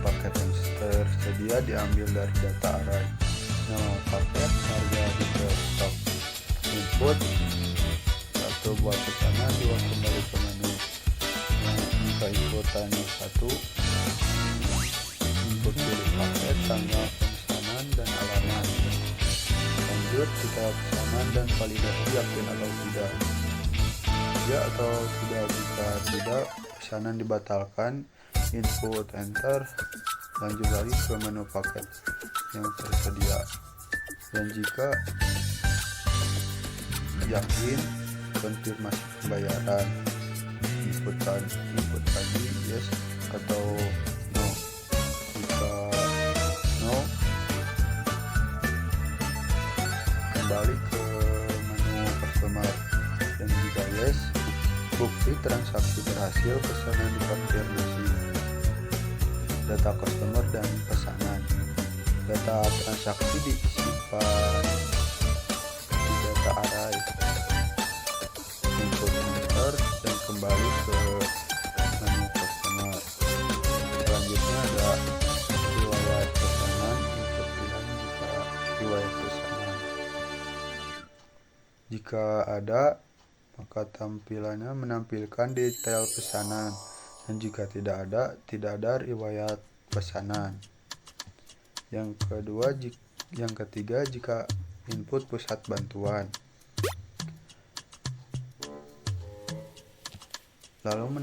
paket yang tersedia diambil dari data array, nama paket, harga, detail stok. Input 1, buat pesanan, 2, kembali ke menu. Jika inputannya 1, input pilih paket, tanggal pemesanan, dan alamat. Lanjut kita pesanan dan validasi yakin atau tidak. Ya atau tidak. Jika tidak, pesanan dibatalkan. Input enter. Lanjut lagi ke menu paket yang tersedia. Dan jika yakin, konfirmasi pembayaran. Input tadi yes atau no. Jika no, kembali ke menu customer. Dan jika yes, bukti transaksi berhasil, pesanan dikonfirmasi. Data customer dan pesanan. Data transaksi disimpan di data array. Input enter dan kembali ke menu customer. Selanjutnya ada riwayat pesanan. Input pilihan jika riwayat pesanan. Jika ada, maka tampilannya menampilkan detail pesanan. Dan jika tidak ada riwayat pesanan. Yang ketiga, jika input pusat bantuan. Lalu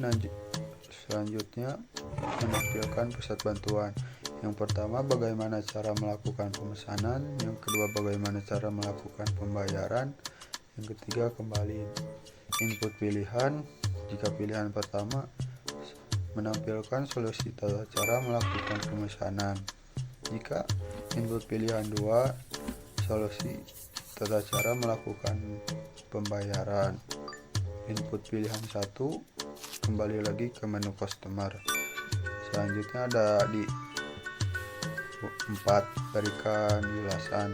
selanjutnya menampilkan pusat bantuan. Yang pertama, bagaimana cara melakukan pemesanan. Yang kedua, bagaimana cara melakukan pembayaran. Yang ketiga, kembali input pilihan. Jika pilihan pertama, menampilkan solusi tata cara melakukan pemesanan. Jika input pilihan 2, solusi tata cara melakukan pembayaran. Input pilihan 1, kembali lagi ke menu customer. Selanjutnya ada di 4, berikan ulasan.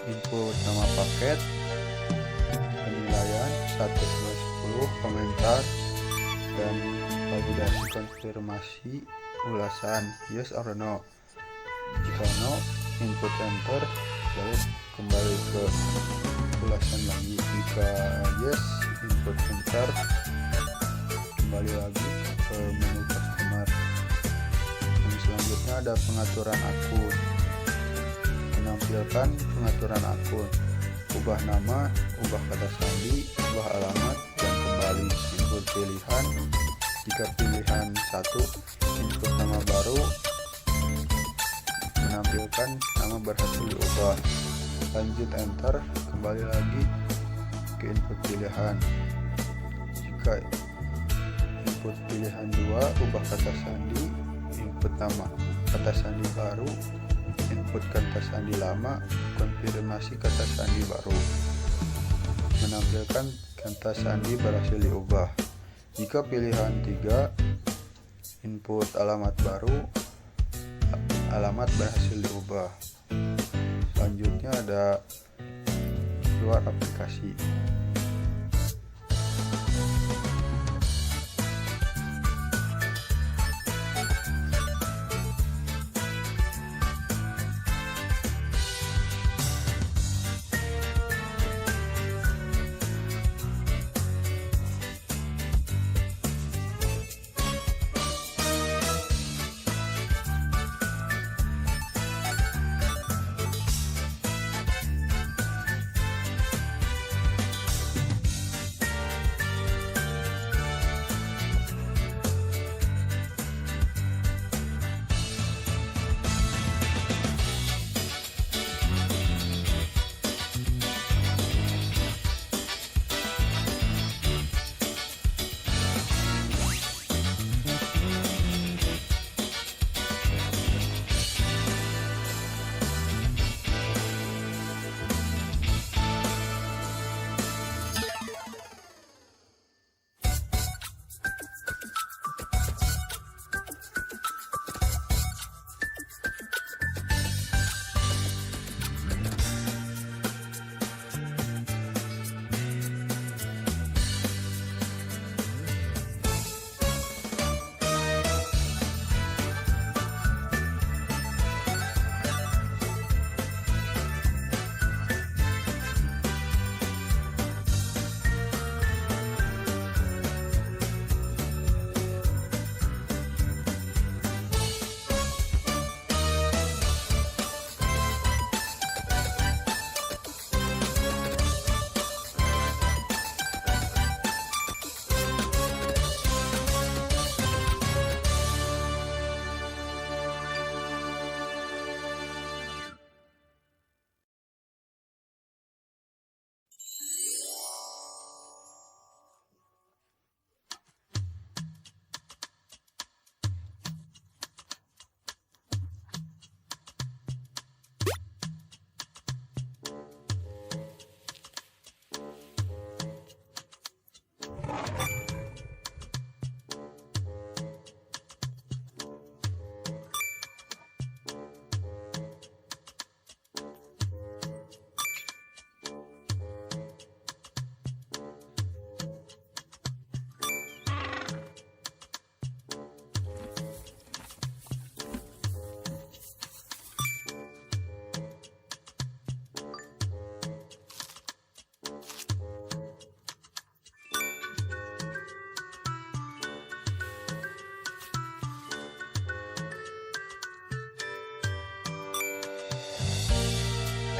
Input nama paket, penilaian 1/10, komentar, dan validasi konfirmasi ulasan yes or no. Jika no, input enter, lalu kembali ke ulasan lagi. Jika yes, input enter, kembali lagi ke menu customer. Dan selanjutnya ada pengaturan akun. Menampilkan pengaturan akun, ubah nama, ubah kata sandi, ubah alamat, dan kembali. Input pilihan. Jika pilihan 1, input nama baru, menampilkan nama berhasil diubah. Lanjut enter, kembali lagi ke input pilihan. Jika input pilihan 2, ubah kata sandi, input nama kata sandi baru, input kata sandi lama, konfirmasi kata sandi baru. Menampilkan kata sandi berhasil diubah. Jika pilihan 3, input alamat baru, alamat berhasil diubah. Selanjutnya ada keluar aplikasi.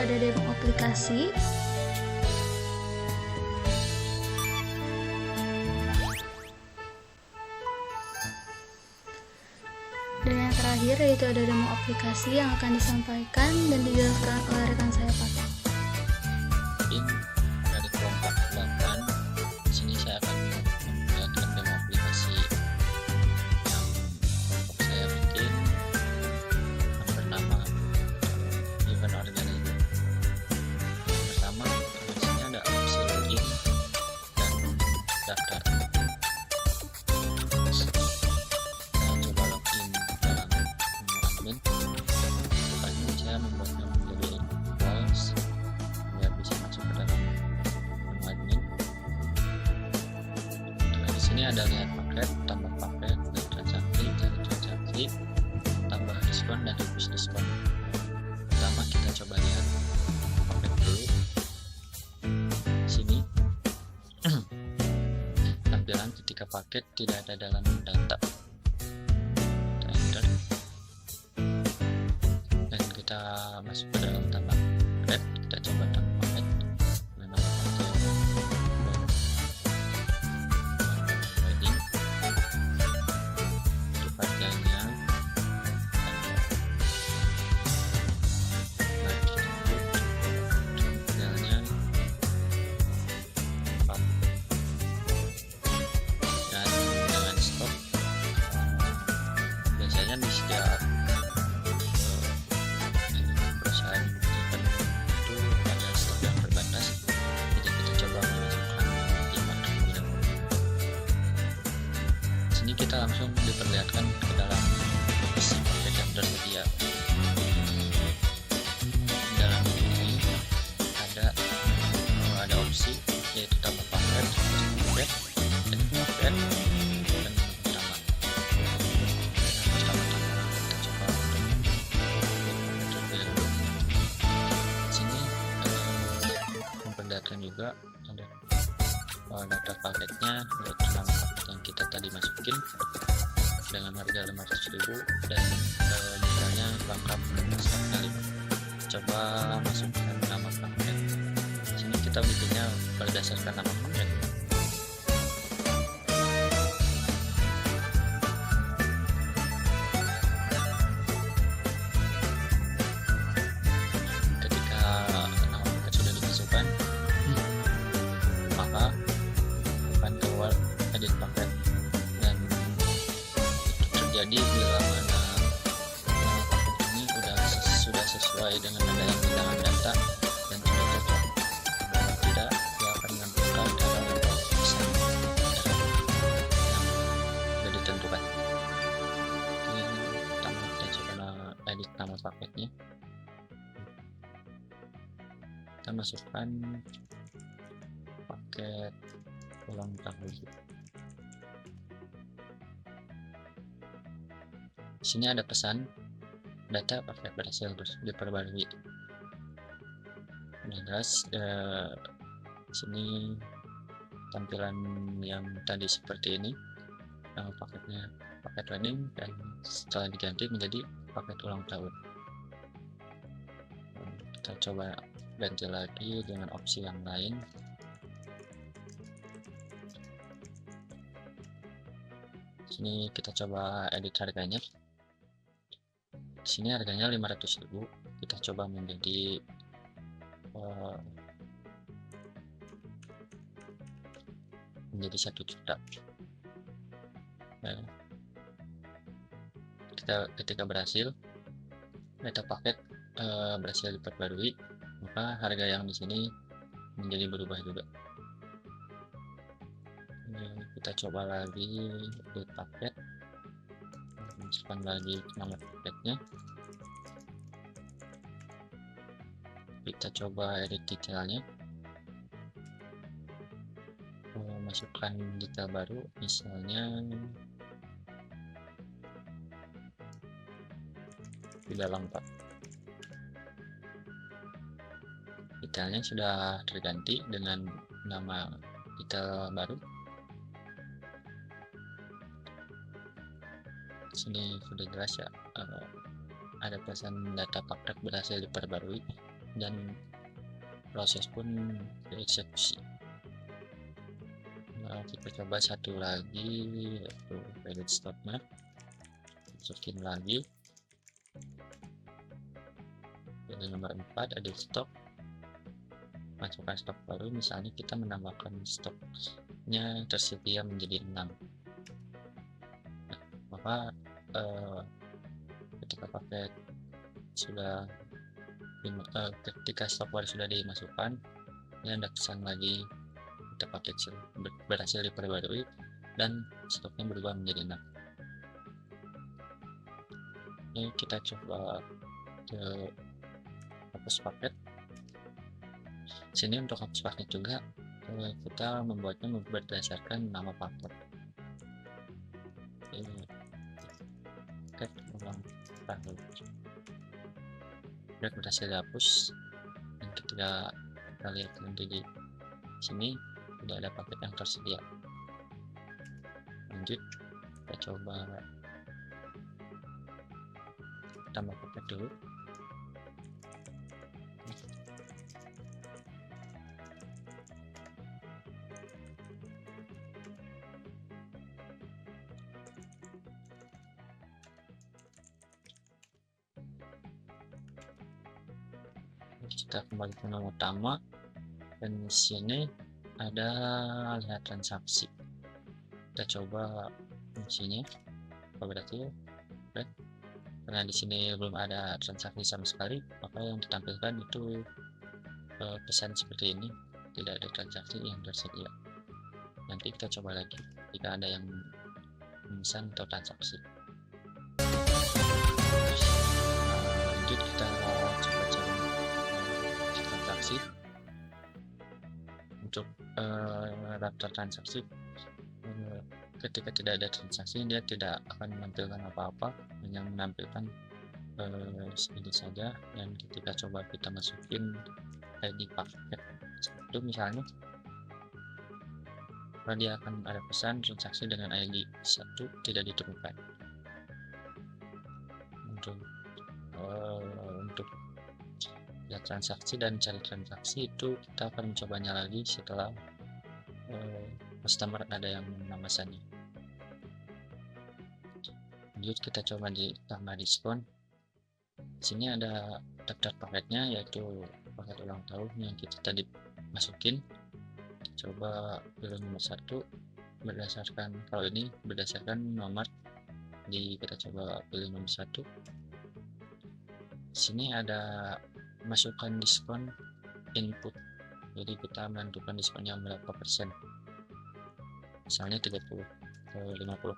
Ada demo aplikasi, dan yang terakhir yaitu ada demo aplikasi yang akan disampaikan dan dijelaskan oleh rekan saya Fatih. Ini dari kelompok 8. Di sini saya akan memperlihatkan demo aplikasi yang kelompok saya bikin yang bernama Event Organizer. Pertama, di sini ada opsi login dan daftar. Saya coba login dalam menu admin. Pertama, saya membuatnya menjadi false biar bisa masuk ke dalam menu admin. Nah, di sini ada lihat paket, tambah paket, dan transaksi, cari transaksi, tambah diskon dan hapus diskon. Pertama kita coba lihat paket dulu. Sini tampilan ketika paket tidak ada dalam data. Kita enter dan kita masuk ke dalam tambah paket. Kita coba tambah paket dengan nama paket wedding di partainya. Dan dengan stok biasanya di setiap perusahaan event itu ada stok yang terbatas, jadi kita coba memasukkan 5 terlebih dahulu. Sini kita langsung diperlihatkan ke dalam isi paket yang tersedia. juga ada daftar paketnya, yaitu nama paket yang kita tadi masukin dengan harga 500.000 dan misalnya lengkap sekali. Coba masukkan nama paket. Sini kita bikinnya berdasarkan nama paket. Ketika nama paket sudah dimasukkan, maka akan keluar edit paket, dan itu terjadi bila mana nama paket ini sudah sesuai dengan ada yang kehilangan data dan sudah cocok. Kalau tidak, dia akan menampilkan error atau pesan error yang sudah ditentukan. Ini pertama kita coba edit nama paketnya. Kita masukkan paket ulang tahun. Sini ada pesan data paket berhasil diperbarui. Nah, jelas sini tampilan yang tadi seperti ini, nama paketnya paket wedding, dan setelah diganti menjadi paket ulang tahun. Kita coba ganti lagi dengan opsi yang lain. Sini kita coba edit harganya. Sini harganya 500.000, kita coba menjadi menjadi 1 juta. Nah, ketika berhasil data paket berhasil diperbarui, maka harga yang di sini menjadi berubah juga. Kita coba lagi edit paket, masukkan lagi nama paketnya. Kita coba edit detailnya, masukkan detail baru, misalnya tidak lengkap. Detailnya sudah terganti dengan nama detail baru. Sini sudah jelas ya, ada pesan data paket berhasil diperbarui dan proses pun dieksekusi. Nah, kita coba satu lagi, yaitu edit stoknya. Masukin lagi pilih nomor 4, edit stok, masukkan stok baru. Misalnya kita menambahkan stoknya tersedia menjadi 6. Maka ketika paket sudah ketika stok baru sudah dimasukkan, ini ada pesan lagi data paket berhasil diperbarui dan stoknya berubah menjadi 6. Ini kita coba ke hapus paket. Sini untuk hapus paket juga kita membuatnya berdasarkan nama paket. Ulang tahun berhasil dihapus, dan ketika kita lihat nanti di sini tidak ada paket yang tersedia. Lanjut, kita coba tambah paket dulu. Kita kembali ke menu utama, dan di sini ada lihat transaksi. Kita coba fungsinya apa berarti ya? Karena di sini belum ada transaksi sama sekali, maka yang ditampilkan itu pesan seperti ini, tidak ada transaksi yang tersedia. Nanti kita coba lagi jika ada yang memesan atau transaksi. Lanjut kita coba cari transaksi. Untuk daftar transaksi, ketika tidak ada transaksi dia tidak akan menampilkan apa-apa, hanya menampilkan ini saja. Dan ketika coba kita masukin ID paket itu misalnya maka dia akan ada pesan transaksi dengan ID 1 tidak ditemukan. Untuk lihat transaksi dan cari transaksi itu kita akan mencobanya lagi setelah customer ada yang memesannya. Lanjut kita coba di tambah diskon. Di sini ada daftar paketnya, yaitu paket ulang tahun yang kita tadi masukin. Coba pilih nomor 1 berdasarkan, kalau ini berdasarkan nomor, kita coba pilih nomor 1. Di sini ada masukkan diskon input, jadi kita menentukan diskonnya berapa persen, misalnya 30 ke 50.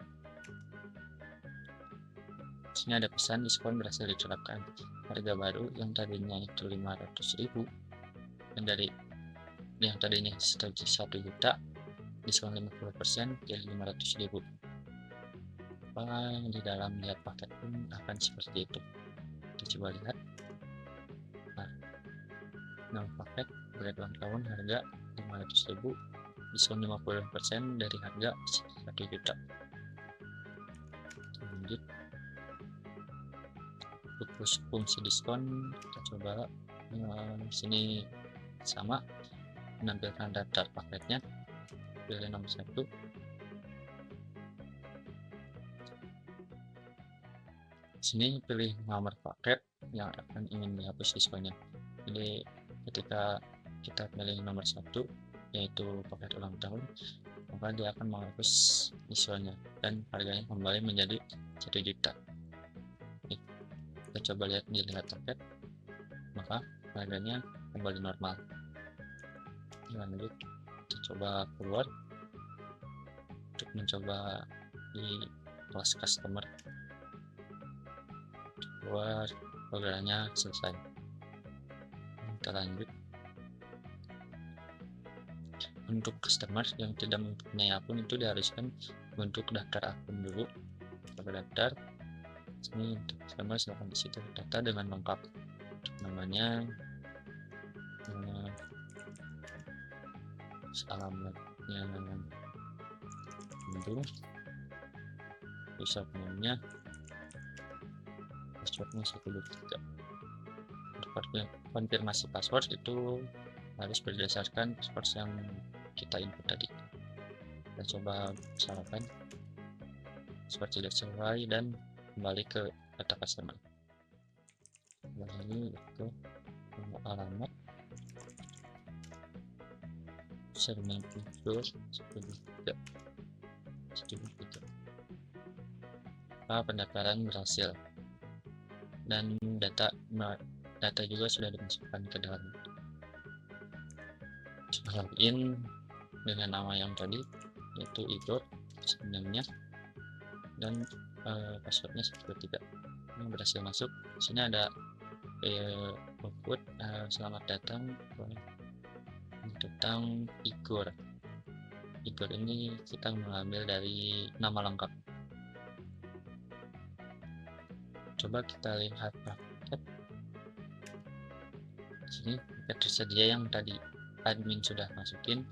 Di sini ada pesan diskon berhasil diterapkan, harga baru yang tadinya itu 500.000 dan dari yang tadinya 1 juta diskon 50% jadi 500.000. Di dalam lihat paket pun akan seperti itu. Kita coba lihat. Nah, paket ulang tahun harga 500.000 diskon 50% dari harga 1 juta. Lanjut untuk fungsi diskon kita coba sini sama menampilkan daftar paketnya, pilih nomor 1. Sini pilih nomor paket yang akan ingin dihapus diskonnya. Jadi ketika kita pilih nomor 1 yaitu paket ulang tahun, maka dia akan menghapus diskonnya dan harganya kembali menjadi 1 juta. Kita coba lihat di lihat paket, maka harganya kembali normal. Lanjut kita coba keluar untuk mencoba di kelas customer. Keluar, programnya selesai. Kita lanjut. Untuk customer yang tidak mempunyai akun itu diharuskan untuk daftar akun dulu. Coba daftar. Sini untuk customer silahkan di situ data dengan lengkap, namanya, alamatnya, username-nya, passwordnya 123. Untuk konfirmasi password itu harus berdasarkan password yang kita input tadi. Kita coba salahkan password tidak sesuai dan kembali ke data customer. Kembali ke alamat, username itu 123. Pendaftaran berhasil dan data juga sudah dimasukkan ke dalam. Coba login dengan nama yang tadi, yaitu Igor sebenarnya, dan passwordnya 123. Ini berhasil masuk. Di sini ada output, selamat datang tentang Igor. Igor ini kita mengambil dari nama lengkap. Coba kita lihat paket. Sini paket tersedia yang tadi admin sudah masukin,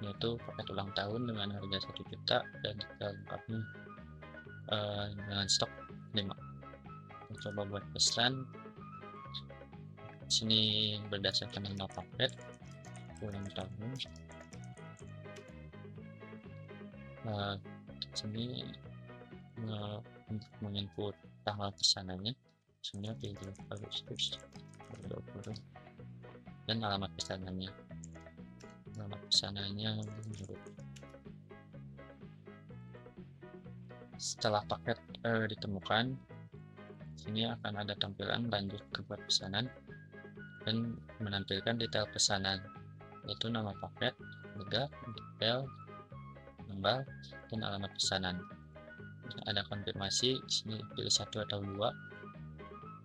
yaitu paket ulang tahun dengan harga 1 juta dan detail lengkapnya dengan stok 5. Kita coba buat pesan. Sini berdasarkan nama paket ulang tahun. Sini untuk menginput tanggal pesanannya, misalnya pilih Agustus 20 dan alamat pesanannya. Setelah paket ditemukan, sini akan ada tampilan lanjut ke buat pesanan dan menampilkan detail pesanan, yaitu nama paket, harga, detail, tanggal, dan alamat pesanan. Ada konfirmasi, sini pilih 1 atau 2.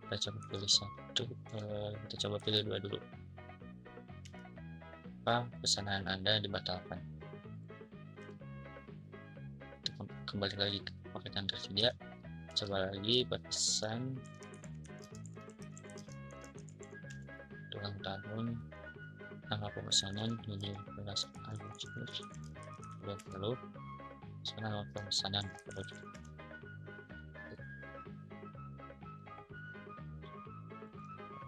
Kita coba pilih 1, kita coba pilih 2 dulu. Pesanan Anda dibatalkan. Kembali lagi ke paket yang tersedia, coba lagi berpesan ulang tahun nama pemesanan ini kelas Agustus 20. Sekarang nama pemesanan produk.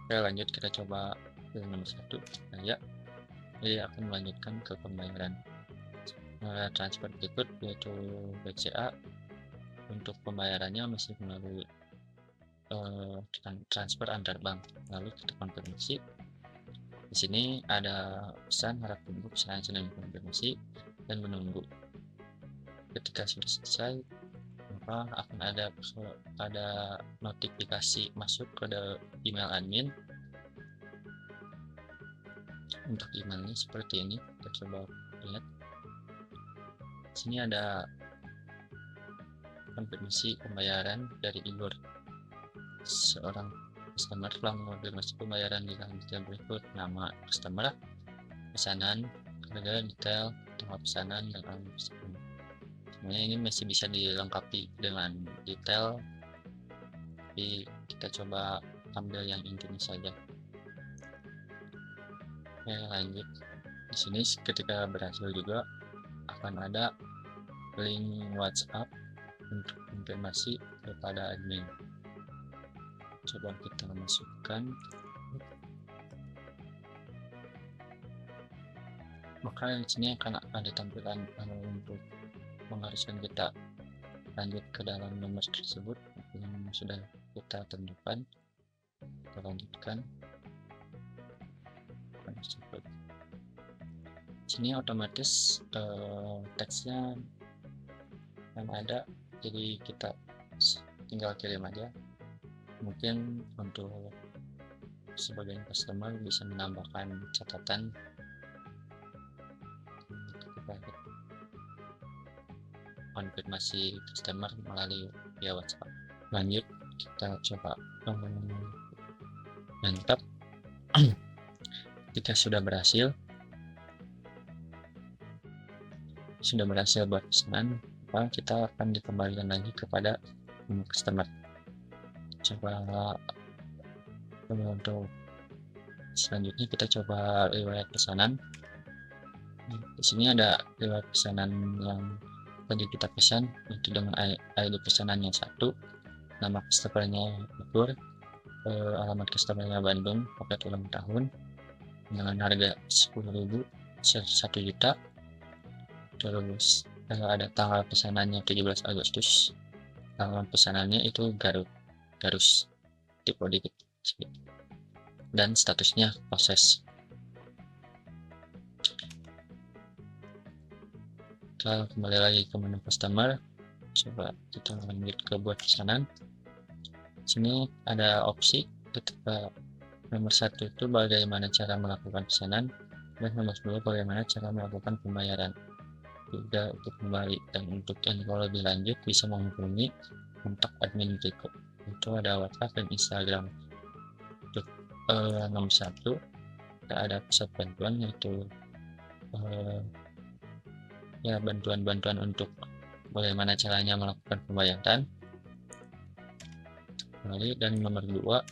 Oke, lanjut kita coba yang nomor 1 ya. Jadi akan melanjutkan ke pembayaran transfer berikut, yaitu BCA. Untuk pembayarannya masih melalui transfer antar bank. Lalu kita konfirmasi. Di sini ada pesan harap tunggu, pesan sedang konfirmasi dan menunggu. Ketika sudah selesai, maka akan ada notifikasi masuk ke email admin. Untuk emailnya seperti ini, kita coba lihat. Di sini ada konfirmasi pembayaran dari Igor. Seorang customer telah mengonfirmasi pembayaran di dalam detail berikut: nama customer, pesanan, harga, detail, tanggal pesanan, dan alamat pesanan. Semuanya ini masih bisa dilengkapi dengan detail, tapi kita coba ambil yang intinya saja. Oke, lanjut. Di sini ketika berhasil juga akan ada link WhatsApp untuk konfirmasi kepada admin. Coba kita masukkan. Maka di sini akan ada tampilan untuk mengharuskan kita lanjut ke dalam nomor tersebut yang sudah kita tentukan. Kita lanjutkan. Sini otomatis teksnya yang ada, jadi kita tinggal kirim aja. Mungkin untuk sebagian customer bisa menambahkan catatan konfirmasi customer melalui via WhatsApp. Lanjut kita coba mantap. Jika sudah berhasil buat pesanan, maka kita akan dikembalikan lagi kepada customer. Coba untuk selanjutnya kita coba riwayat pesanan. Di sini ada riwayat pesanan yang tadi kita pesan, itu dengan ID pesanannya 1, nama customernya Igor, alamat customernya Bandung, paket ulang tahun, dengan harga 10.000, 1 juta. Terus ada tanggal pesanannya 17 Agustus, alamat pesanannya itu Garus, tipe dikit, dan statusnya proses. Kita kembali lagi ke menu customer, coba kita lanjut ke buat pesanan. Sini ada opsi ketika nomor 1 itu bagaimana cara melakukan pesanan, dan nomor 2 bagaimana cara melakukan pembayaran. Juga untuk kembali, dan untuk info lebih lanjut bisa menghubungi kontak admin berikut, itu ada WhatsApp dan Instagram. Untuk nomor 1 kita ada pusat bantuan, yaitu ya bantuan-bantuan untuk bagaimana caranya melakukan pembayaran. Dan nomor 2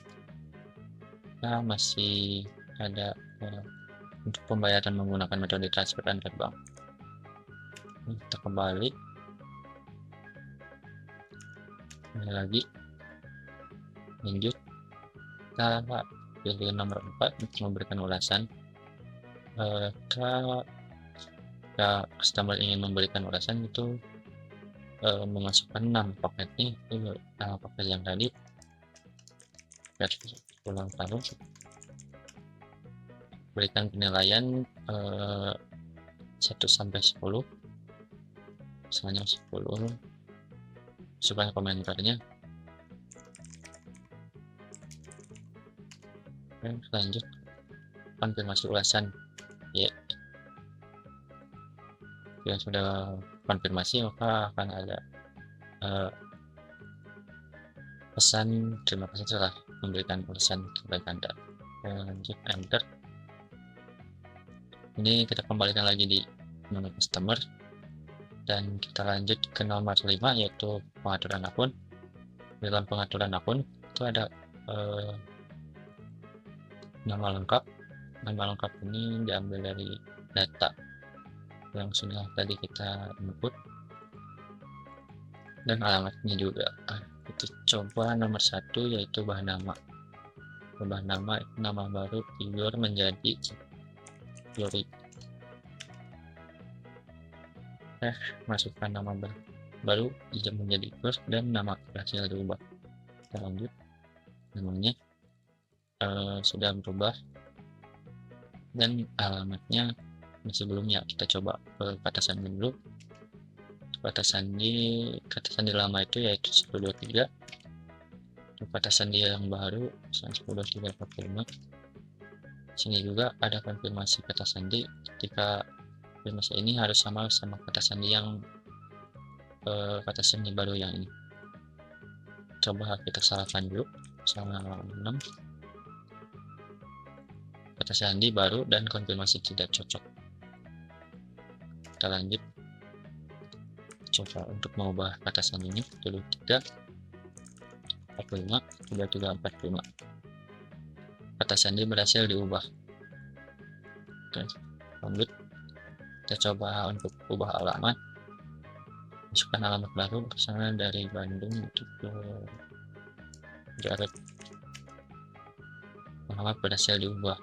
kita masih ada untuk pembayaran menggunakan metode transfer antar bank. Kita kembali lagi, lanjut, kita pilih nomor 4 untuk memberikan ulasan. Jika customer ingin memberikan ulasan, itu memasukkan 6 paket ini, itu paket yang tadi ulang tahun, berikan penilaian 1 sampai 10, misalnya 10, supaya komentarnya. Lanjut konfirmasi ulasan ya. Jika sudah konfirmasi, maka akan ada pesan terima kasih telah memberikan ulasan kepada Anda. Lanjut enter. Ini kita kembalikan lagi di menu customer, dan kita lanjut ke nomor 5, yaitu pengaturan akun. Dalam pengaturan akun itu ada nama lengkap, nama lengkap ini diambil dari data yang sudah tadi kita input, dan alamatnya juga. Kita coba nomor 1 yaitu bahan nama. Bahan nama baru Igor menjadi Yori. Masukkan nama baru menjadi Igor dan nama berhasil diubah. Kita lanjut, namanya sudah berubah dan alamatnya sebelumnya. Kita coba ke kata sandi dulu. Kata sandi lama itu yaitu 123. Kata sandi yang baru 12345. Sini juga ada konfirmasi kata sandi. Ketika konfirmasi ini harus sama kata sandi yang kata sandi baru yang ini. Coba kita salahkan dulu sama 6. Kata sandi baru dan konfirmasi tidak cocok. Kita lanjut, coba untuk mengubah kata sandinya dulu 3 45 33 45. Kata sandi berhasil diubah. Oke, lanjut kita coba untuk ubah alamat. Masukkan alamat baru, misalnya dari Bandung untuk ke Garut. Alamat berhasil diubah.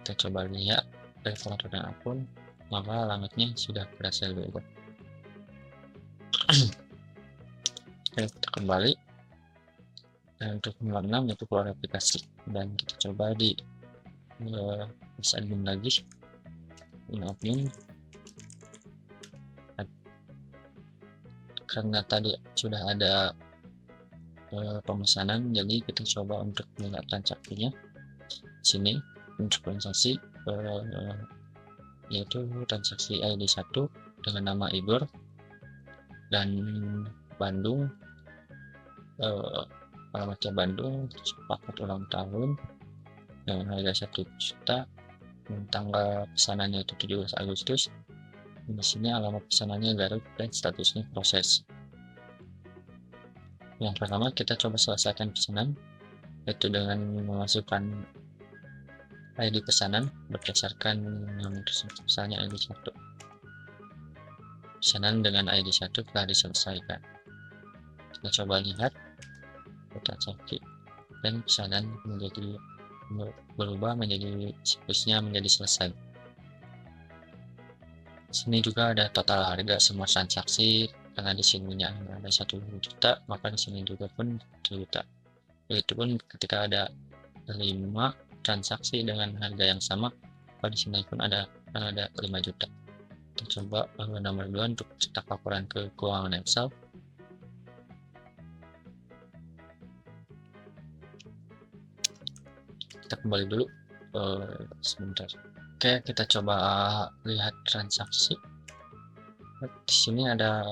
Kita coba lihat referensi dan akun, maka alamatnya sudah berhasil diubah. Oke, kita kembali, dan untuk nomor 6 yaitu keluar aplikasi, dan kita coba di admin lagi, ini admin. Karena tadi sudah ada pemesanan, jadi kita coba untuk melihat transaksinya. Sini untuk transaksi yaitu transaksi ID 1 dengan nama Igor dan Bandung, alamatnya Bandung, paket ulang tahun dengan harga 1 juta, tanggal pesanannya itu 17 Agustus. Di sini alamat pesanannya Garut dan statusnya proses. Yang pertama kita coba selesaikan pesanan, yaitu dengan memasukkan ID pesanan berdasarkan nomor misalnya ID 1. Pesanan dengan ID 1 telah diselesaikan. Kita coba lihat transaksi dan pesanan menjadi berubah menjadi siklusnya menjadi selesai. Sini juga ada total harga semua transaksi, karena di sininya ada 1 juta, maka di sini juga pun 1 juta. Itu pun ketika ada 5 transaksi dengan harga yang sama, maka di sini pun ada 5 juta. Kita coba nomor 2 untuk cetak laporan ke keuangan Excel. Kita kembali dulu sebentar. Oke, kita coba lihat transaksi. Di sini ada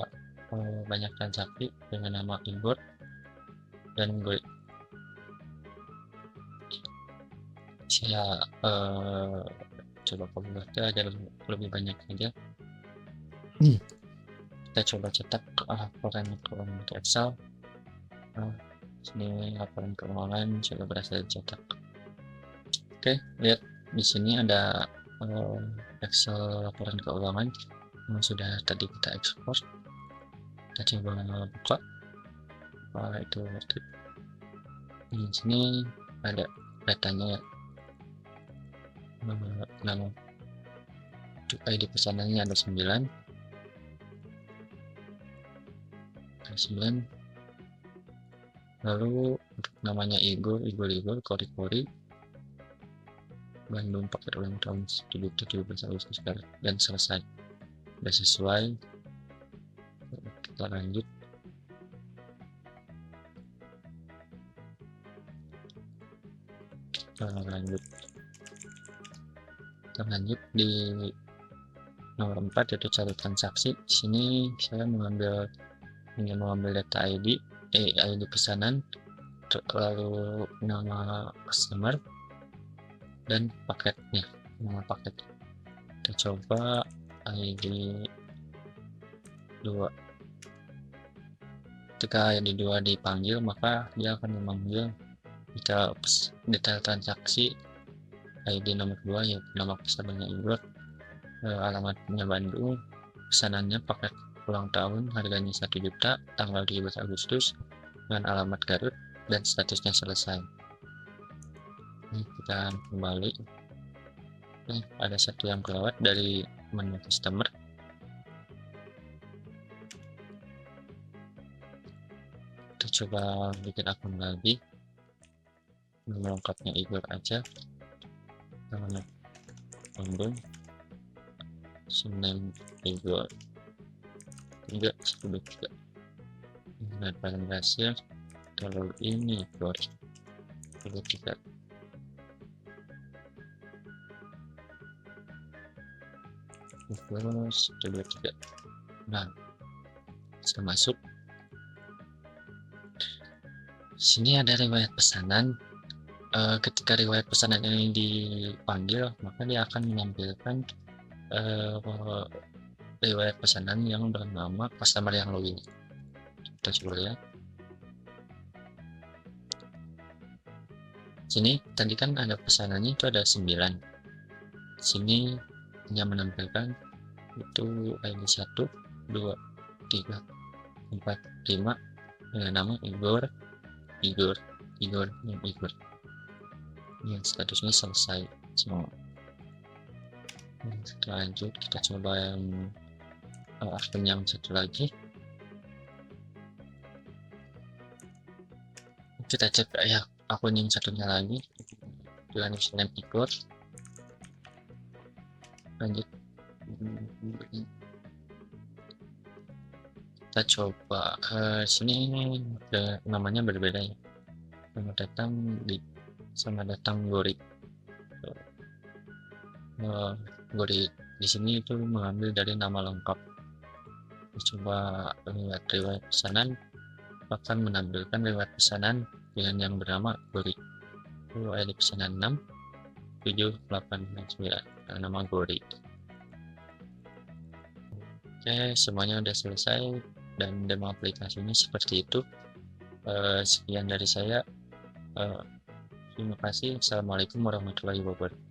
banyak transaksi dengan nama Igor dan Gold. Saya coba convert agar lebih banyak saja. Kita coba cetak laporan keuangan ke Excel. Sini laporan keuangan sudah berhasil dicetak. Oke, lihat di sini ada Excel laporan keuangan yang sudah tadi kita ekspor. Kita coba buka. Itu di sini ada datanya, nama ID pesanannya ada 9. Lalu untuk namanya Igor, Kori Bandung, paket ulang tahun 17 Agustus dan selesai. Sudah sesuai. Kita lanjut. Kita lanjut di nomor 4 yaitu cari transaksi. Di sini saya ingin mengambil data ID pesanan, lalu nama customer dan paketnya, nama paket. Kita coba ID 2. Ketika ID 2 dipanggil, maka dia akan memanggil detail transaksi ID nomor 2 yaitu nama pesanannya Igor, alamatnya Bandung, pesanannya paket ulang tahun, harganya 1 juta, tanggal 17 Agustus, dengan alamat Garut, dan statusnya selesai. Ini kita kembali. Ada satu yang kelewat dari menu customer. Kita coba bikin akun lagi. Nama lengkapnya Igor aja. Alamat Bandung, username Igor 313. Ingat paling berhasil. Kalau ini Igor 3 terus 3. Nah, bisa masuk. Sini ada riwayat pesanan. Ketika riwayat pesanan ini dipanggil, maka dia akan menampilkan riwayat pesanan yang bernama customer yang login. Kita coba lihat. Sini tadi kan ada pesanannya itu ada 9. Sini hanya menampilkan itu ID 1, 2, 3, 4, 5 dengan nama Igor. Yang statusnya selesai semua. Lanjut kita coba yang akun yang satu lagi. Kita cek ya akun yang satunya lagi dengan username Igor. Lanjut kita coba sini namanya berbeda ya. Selamat datang Gori. Gori di sini itu mengambil dari nama lengkap. Coba lihat riwayat pesanan, akan menampilkan riwayat pesanan dengan yang bernama Gori. Itu ID pesanan 6, 7, 8, 9 nama Gori. Oke, semuanya udah selesai dan demo aplikasinya seperti itu. Sekian dari saya. Terima kasih. Assalamualaikum warahmatullahi wabarakatuh.